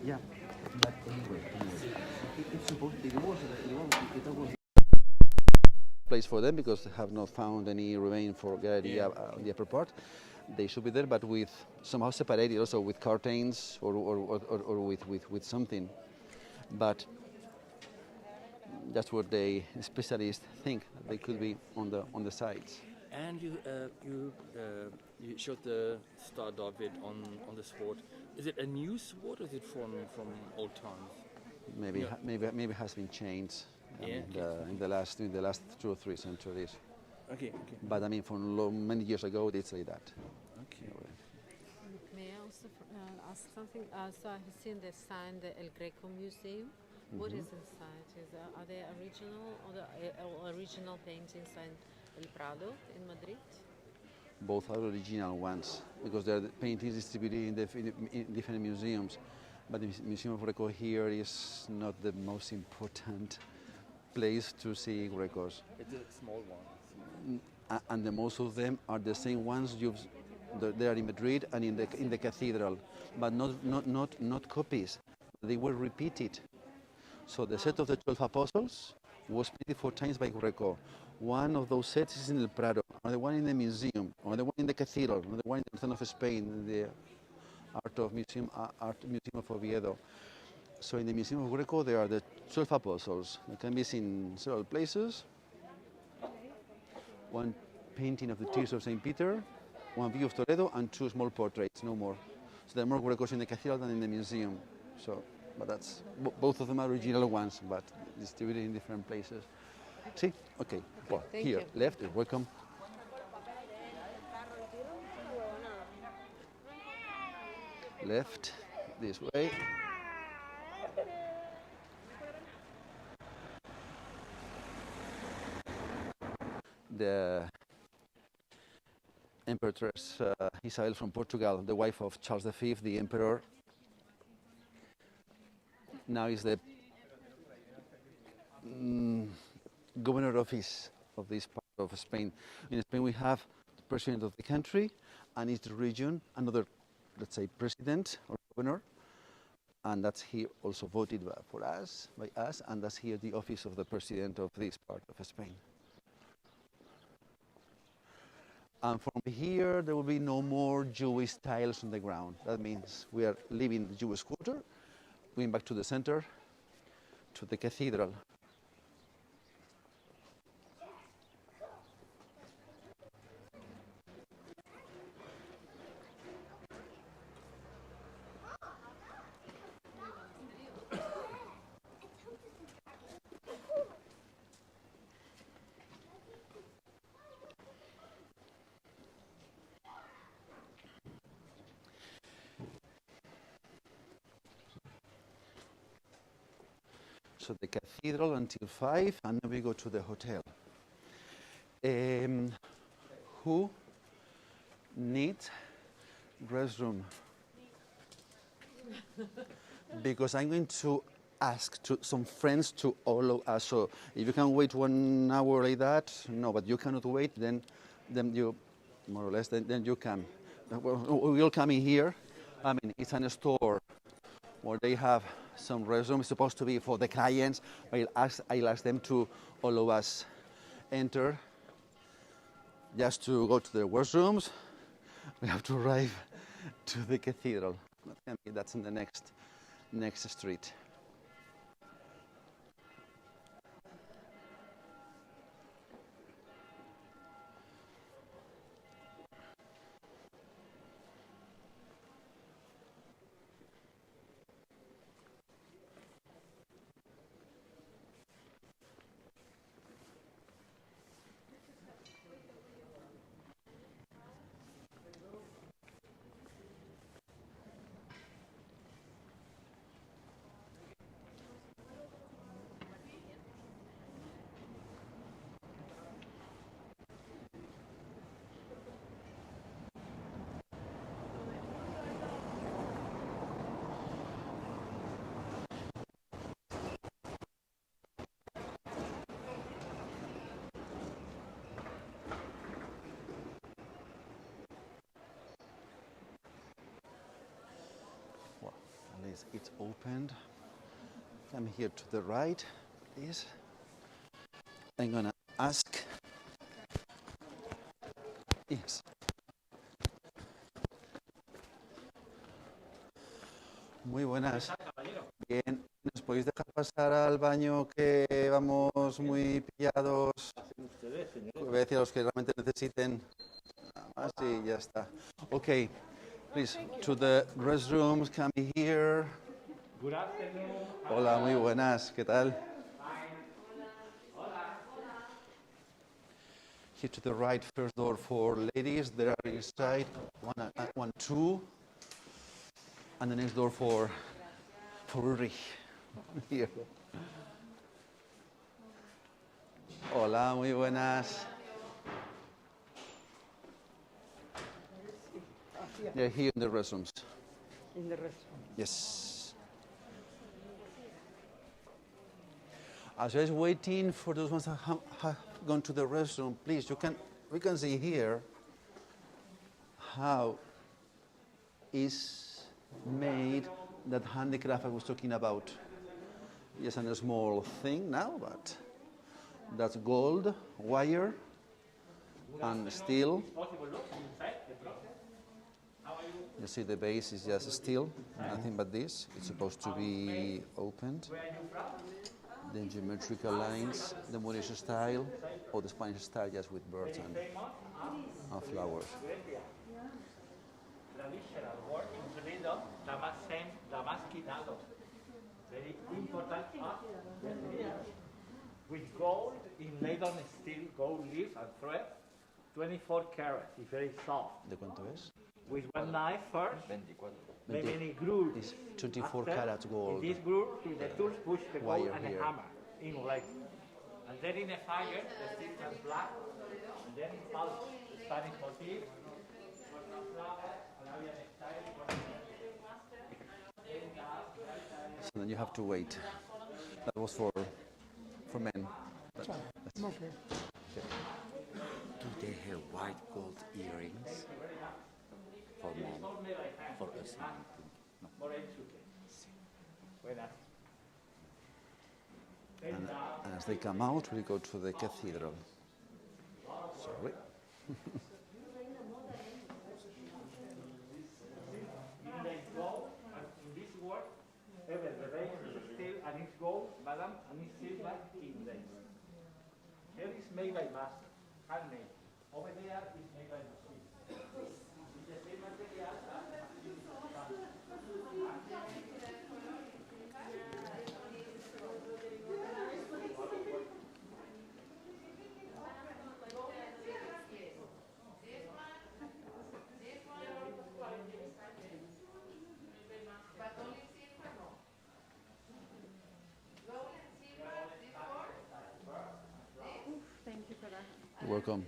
Yeah, but anyway, it's supposed it was place for them because they have not found any remain for gallery on the upper part. They should be there, but with somehow separated, also with curtains or with something. But that's what the specialists think that they could be on the sides. And you showed the Star David on the sword. Is it a new sword or is it from old times? Maybe Yeah. maybe has been changed Yeah. in the last 2 or 3 centuries. Okay. But I mean, many years ago, it's like that. Okay. May I also ask something? So I have seen the sign, the El Greco Museum. What is inside? Are they original or the original paintings in El Prado in Madrid? Both are original ones because they're the paintings distributed in different museums. But the Museum of Greco here is not the most important place to see Grecos. It's a small one. And the most of them are the same ones they are in Madrid and in the cathedral, but not copies. They were repeated. So the set of the 12 apostles was painted 4 times by Greco. One of those sets is in El Prado, another one in the museum, another one in the cathedral, another one in the North of Spain, in the Art Museum of Oviedo. So in the Museum of Greco there are the 12 apostles. They can be seen in several places. One painting of the Tears of St. Peter, one view of Toledo, and 2 small portraits, no more. So there are more Grecos in the cathedral than in the museum. So, but that's both of them are original ones, but distributed in different places. See? Okay. Well, thank here, you. left, you're welcome. Left, this way. The Empress Isabel from Portugal, the wife of Charles V, the emperor, now is the governor of this part of Spain. In Spain we have the president of the country and each region another, let's say, president or governor, and that's here also voted by us, and that's here the office of the president of this part of Spain. And from here, there will be no more Jewish tiles on the ground. That means we are leaving the Jewish quarter, going back to the center, to the cathedral. So the cathedral until 5, and then we go to the hotel. Who needs restroom? Because I'm going to ask to some friends to follow us. So if you can wait 1 hour like that, no, but you cannot wait, then you, more or less, then you come. We'll come in here. I mean, it's a store where they have some restroom. It's supposed to be for the clients. I'll ask them to allow us enter just to go to the washrooms. We have to arrive to the cathedral. That's in the next street. Please, it's opened. Come here to the right, please. I'm gonna ask. Yes. Muy buenas. Bien, ¿nos podéis dejar pasar al baño que vamos muy pillados? Voy a decir a los que realmente necesiten. Nada más y ya está. Okay, please, to the restrooms, come here. Good afternoon. Hola, muy buenas, ¿qué tal? Here to the right, first door for ladies. There are inside one, two, and the next door for Ulrich. Here. Hola, muy buenas. They're here in the restrooms. In the restaurant. Yes. As I was waiting for those ones that have gone to the restroom, please, we can see here how is made that handicraft I was talking about. Yes, and a small thing now, but that's gold, wire, and steel. You see the base is just steel, nothing but this. It's supposed to be opened. The geometrical lines, the Moorish style, or the Spanish style just with birds and flowers. Traditional work in Toledo, Damasquinado. Very important art with gold inlaid on steel, gold leaf and thread, 24 carats, it's very soft. ¿De cuánto es? With one knife first, 24. then many grooves. It's 24 After, carats gold. In this groove, with the tools push the gold Wire and here. a hammer in like. And then in a fire, the steel turns black, and then pulse, Spanish motif, So then you have to wait. That was for men. Okay. Do they have white gold earrings for men? For us? No. And as they come out, we go to the cathedral. Sorry. In this work, the base is steel and it's gold, madam, and it's silver inlaid. Here is made by master, handmade. Over there is made by machine. It's the same material as machine. Thank you for that. You're welcome.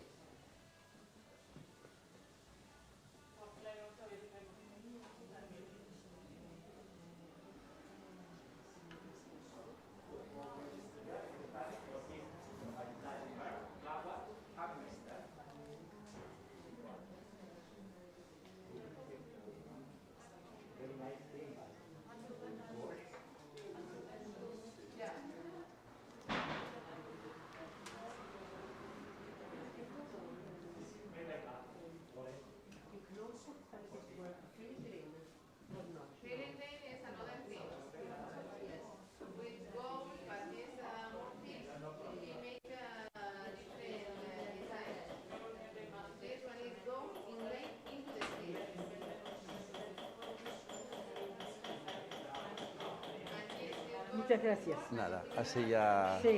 Muchas gracias. Nada, así ya. Sí,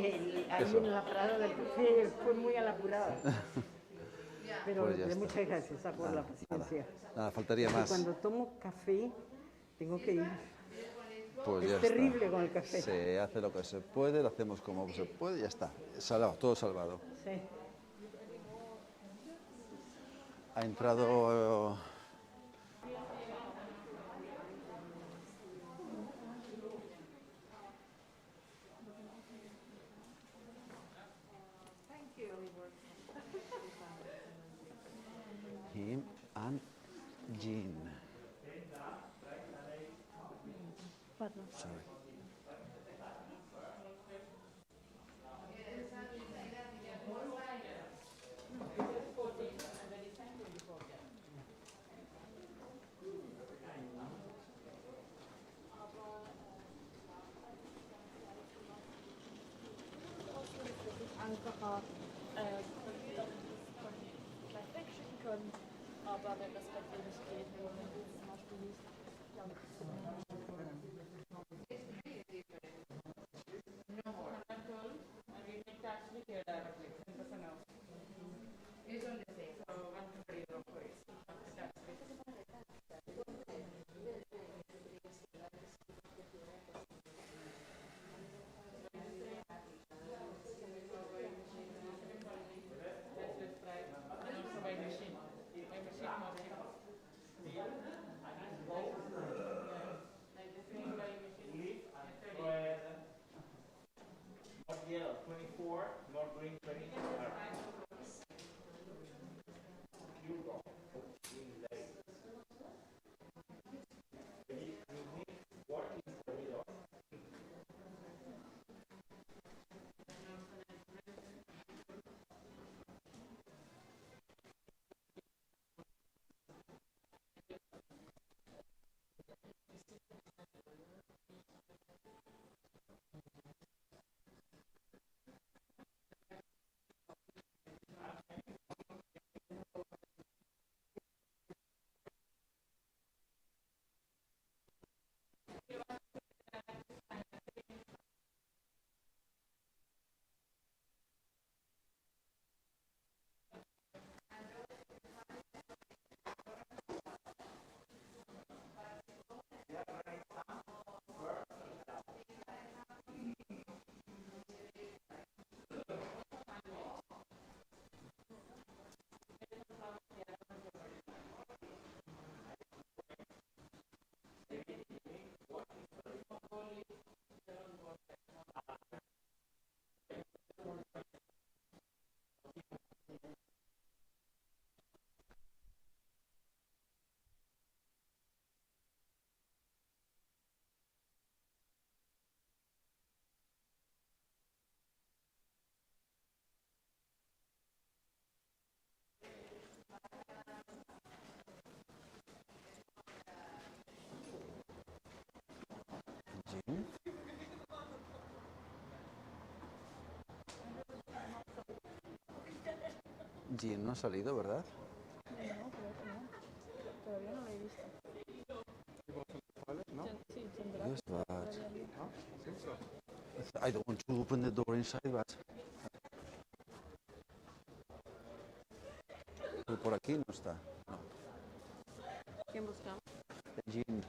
ahí Eso. en la parada del café fue muy a la apurada. Pero Pues ya está. muchas gracias por la Nada, paciencia. nada, faltaría Porque más. cuando tomo café tengo que ir. Pues Es ya terrible está. con el café. Se hace lo que se puede, lo hacemos como se puede y ya está. Salvado, todo salvado. Sí. Ha entrado. Him and Jean. Pardon. Sorry. Einfacher vielleicht wegschicken können, aber wenn das bei dir nicht geht, wenn du zum Beispiel nicht, dann North yellow 24, north green 22. You go. What is the middle? Jean. Jean no ha salido, ¿verdad? No, creo que no. Todavía no lo he visto. Sí, tendrá. Yes, but Todavía no. I don't want to open the door inside, but por aquí no está. No. ¿Quién buscamos? Jean.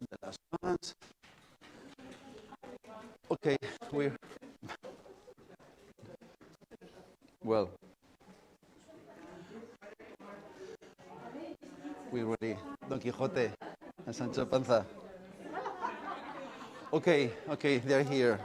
The last ones. Okay, we're well. We're ready. Don Quixote and Sancho Panza. Okay, they're here.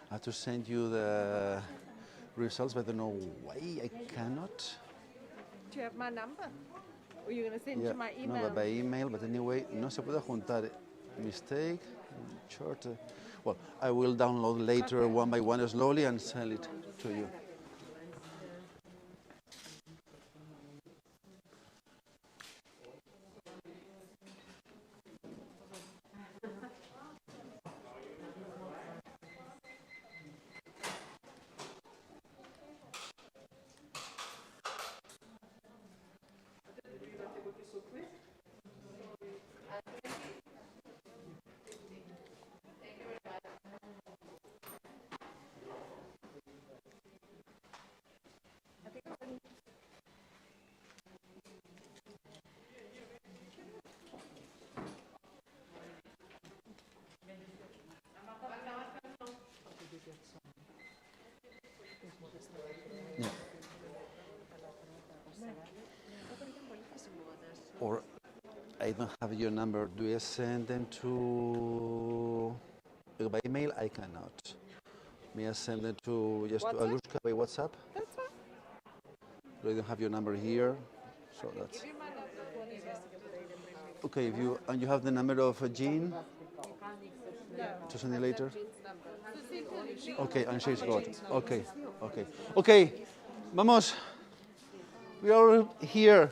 I have to send you the results, but I don't know why I cannot. Do you have my number? Or you're going to send Yeah, you my no, email? but by email, but anyway, no se puede juntar. Mistake, short. Well, I will download later one by one slowly and send it to you. I don't have your number. Do you send them to by email? I cannot. May I send them to just to Alushka by WhatsApp? That's fine. I don't have your number here, so that's okay. If you and you have the number of Jean to send it later. Okay, and she's got. Okay, okay, okay. Vamos. We are here.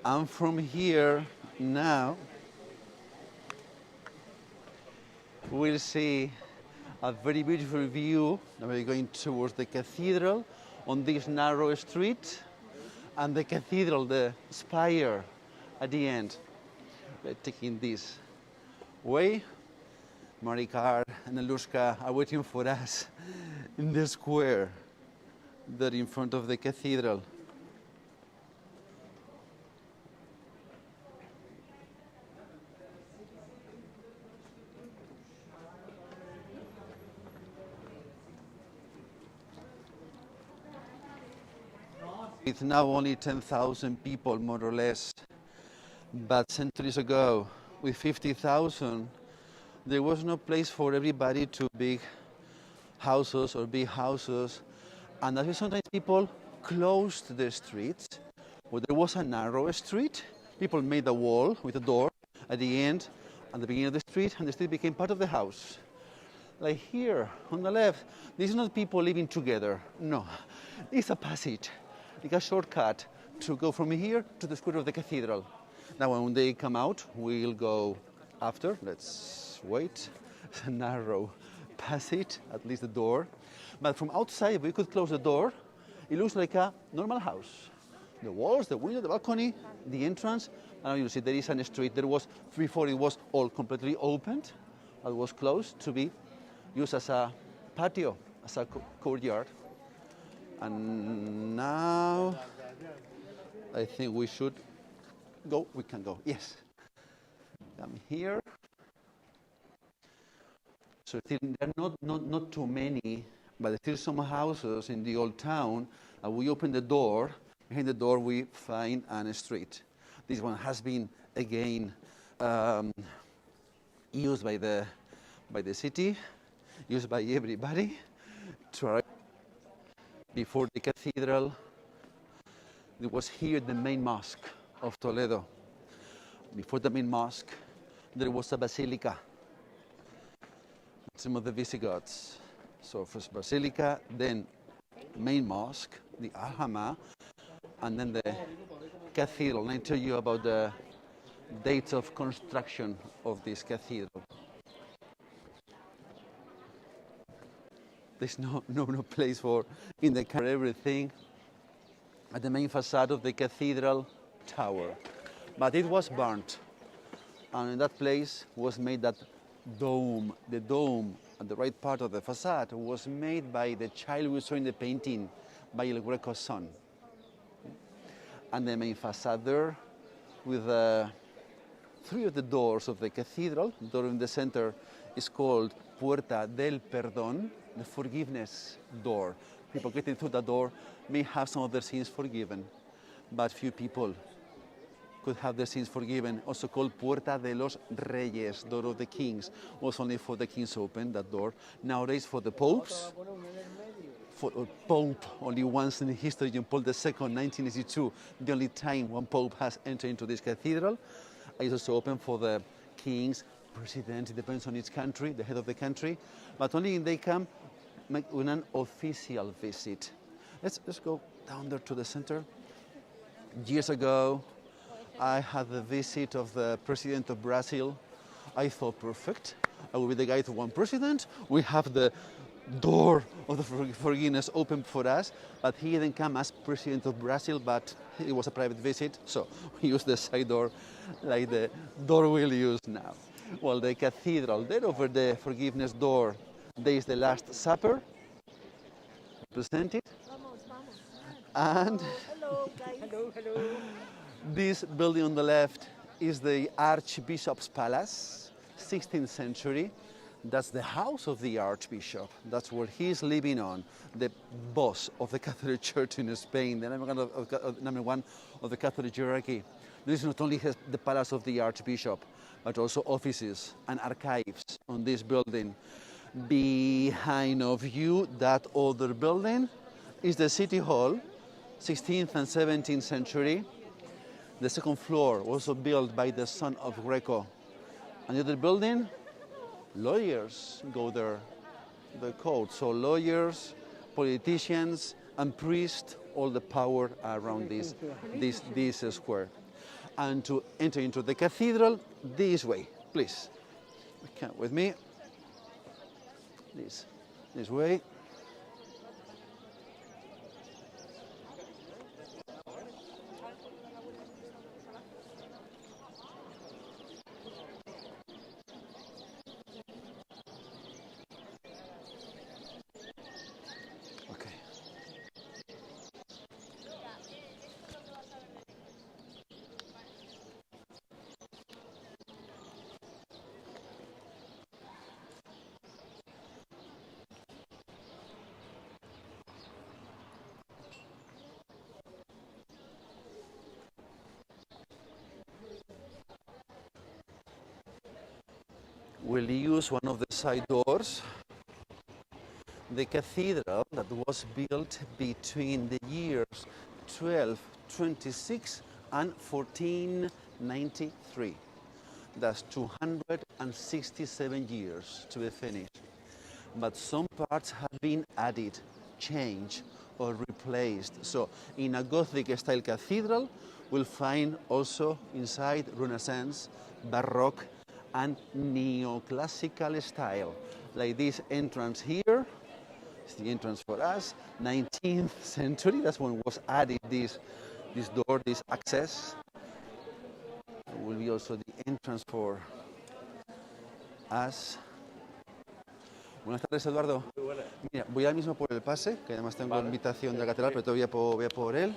And from here now, we'll see a very beautiful view. Now we're going towards the cathedral on this narrow street, and the cathedral, the spire at the end. We're taking this way. Maricar and Alushka are waiting for us in the square there in front of the cathedral. It's now only 10,000 people, more or less. But centuries ago, with 50,000, there was no place for everybody to big houses or big houses. And that's why sometimes people closed the streets. Where there was a narrow street, people made a wall with a door at the end, at the beginning of the street, and the street became part of the house. Like here, on the left, this is not people living together. No, it's a passage. Like a shortcut to go from here to the square of the cathedral. Now when they come out, we'll go after. Let's wait. It's a narrow passage, at least the door. But from outside, if we could close the door, it looks like a normal house. The walls, the window, the balcony, the entrance. And you see there is a street. There was, before it was all completely opened. It was closed to be used as a patio, as a courtyard. And now, I think we should go. We can go. Yes. Come here. So there are not too many, but there are still some houses in the old town. And we open the door. Behind the door, we find a street. This one has been again used by the city, used by everybody. Before the cathedral, there was here the main mosque of Toledo. Before the main mosque, there was a basilica. Some of the Visigoths. So first basilica, then main mosque, the Alhama, and then the cathedral. And I tell you about the dates of construction of this cathedral. There's no place for in the car everything at the main facade of the cathedral tower. But it was burnt. And in that place was made that dome. The dome at the right part of the facade was made by the child we saw in the painting, by El Greco's son. And the main facade there with three of the doors of the cathedral. The door in the center is called Puerta del Perdón, the forgiveness door. People getting through that door may have some of their sins forgiven, but few people could have their sins forgiven. Also called Puerta de los Reyes, door of the kings. Was only for the kings open, that door. Nowadays for the popes, for a pope only once in history, John Paul II, 1982, the only time one pope has entered into this cathedral. It's also open for the kings, president, it depends on each country, the head of the country, but only they come with an official visit. Let's go down there to the center. Years ago, I had the visit of the president of Brazil. I thought perfect. I will be the guide to one president. We have the door of the forgiveness open for us, but he didn't come as president of Brazil, but it was a private visit, so we used the side door like the door we'll use now. Well, the cathedral, there over the forgiveness door, there is the Last Supper, presented, and Hello, guys. Hello, hello. this building on the left is the Archbishop's Palace, 16th century. That's the house of the Archbishop. That's where he's living on, the boss of the Catholic Church in Spain, the number one of the Catholic hierarchy. This not only has the palace of the Archbishop, but also offices and archives on this building. Behind of you, that older building is the City Hall, 16th and 17th century. The second floor, also built by the son of Greco. And the other building, lawyers go there, the court. So lawyers, politicians, and priests, all the power around this square. And to enter into the cathedral, this way, please. Come with me. This way. Okay. We'll use one of the side doors. The cathedral that was built between the years 1226 and 1493. That's 267 years to be finished. But some parts have been added, changed, or replaced. So in a Gothic style cathedral, we'll find also inside Renaissance, Baroque, and neoclassical style. Like this entrance here, it's the entrance for us, 19th century, that's when was added this door, this access. It will be also the entrance for us. Buenas tardes, Eduardo. Mira, voy ahora mismo por el pase, que además tengo invitación de la catedral, pero todavía voy a por él.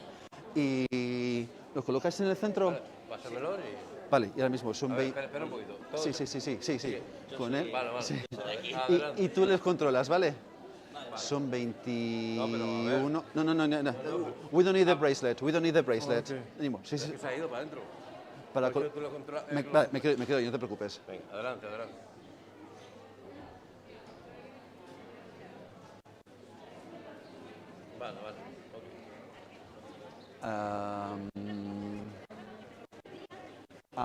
Y lo colocáis en el centro. Pásamelo y... Vale, y ahora mismo son 20. Espera un poquito. Sí. Con él. Vale. Sí. Adelante. Y tú les controlas, ¿vale? Son 21. No. We don't need the bracelet. We don't need the bracelet anymore. Sí. Que se ha ido para adentro. Para Tú lo controlas. Vale, me quedo, no te preocupes. Venga, adelante. Vale.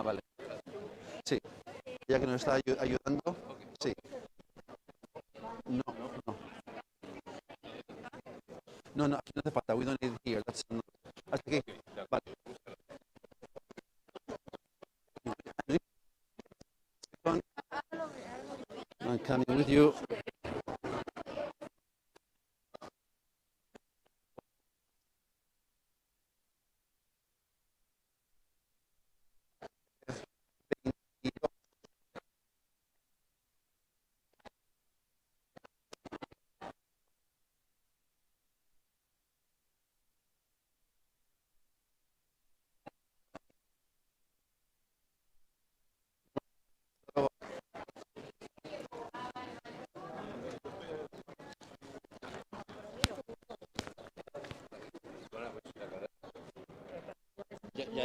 Vale. Sí. Ya que nos está ayudando. Sí. No, aquí no hace falta. We don't need it here. That's not. Hasta aquí. Vale. I'm coming with you.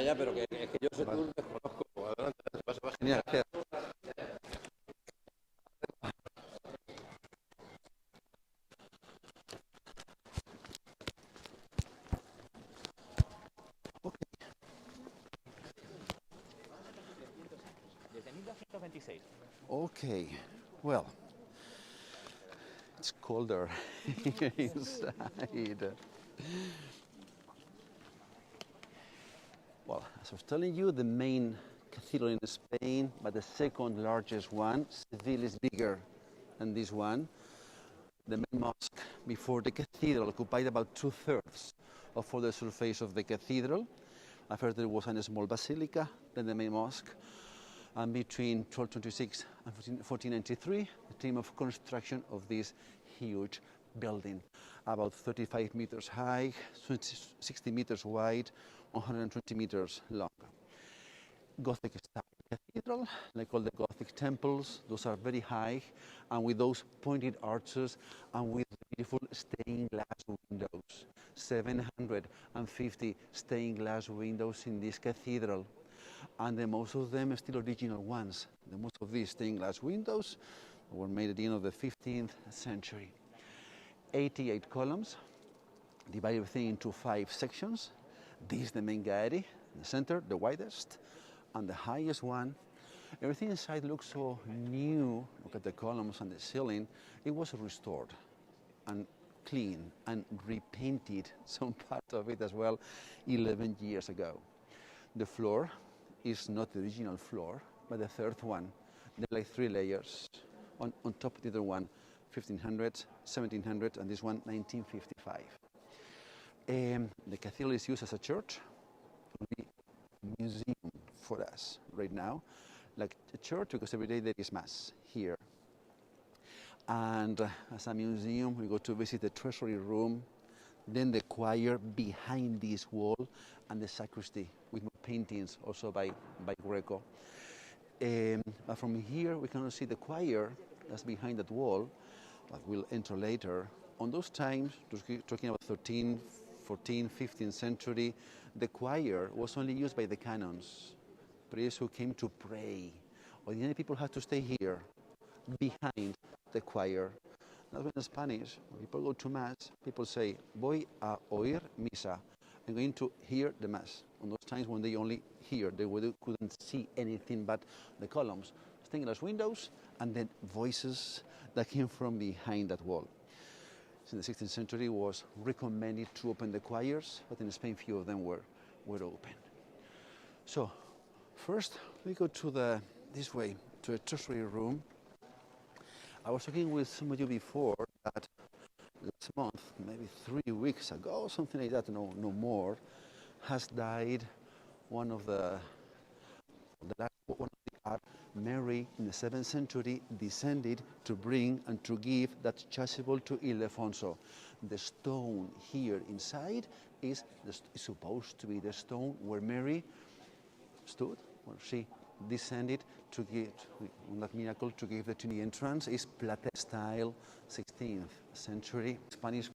Ya, pero que es que yo ese tour desconozco. Adelante, pasa. Genial. Okay, well, it's colder inside. Well, as I was telling you, the main cathedral in Spain, but the second largest one, Seville is bigger than this one. the main mosque before the cathedral occupied about 2/3 of all the surface of the cathedral. After there was a small basilica, then the main mosque. And between 1226 and 1493, the time of construction of this huge building, about 35 meters high, 60 meters wide, 120 meters long. Gothic style cathedral, like all the Gothic temples, those are very high, and with those pointed arches and with beautiful stained glass windows. 750 stained glass windows in this cathedral, and most of them are still original ones. Most of these stained glass windows were made at the end of the 15th century. 88 columns, divide everything into 5 sections. This is the main gallery, in the center, the widest, and the highest one. Everything inside looks so new. Look at the columns and the ceiling. It was restored and clean and repainted, some part of it as well, 11 years ago. The floor is not the original floor, but the third one. There are like 3 layers. On top of the other one, 1500, 1700, and this one, 1955. The cathedral is used as a church, a museum for us right now, like a church, because every day there is mass here. And as a museum, we go to visit the treasury room, then the choir behind this wall, and the sacristy with more paintings also by Greco. But from here, we cannot see the choir that's behind that wall, but we'll enter later. On those times, talking about 13th, 14th, 15th century, the choir was only used by the canons, priests who came to pray. Ordinary people had to stay here, behind the choir. That's why in Spanish, when people go to Mass, people say, voy a oír misa. I'm going to hear the Mass. On those times when they only hear, they couldn't see anything but the columns, stained glass windows, and then voices that came from behind that wall. In the 16th century, it was recommended to open the choirs, but in Spain, few of them were open. So, first, we go to this way, to a treasury room. I was talking with some of you before that last month, maybe 3 weeks ago, something like that, no more, has died one of the Mary in the 7th century descended to bring and to give that chasuble to Ildefonso. The stone here inside is supposed to be the stone where Mary stood, where she descended to give, on that miracle, to give the Trinity entrance. Is Plata style, 16th century Spanish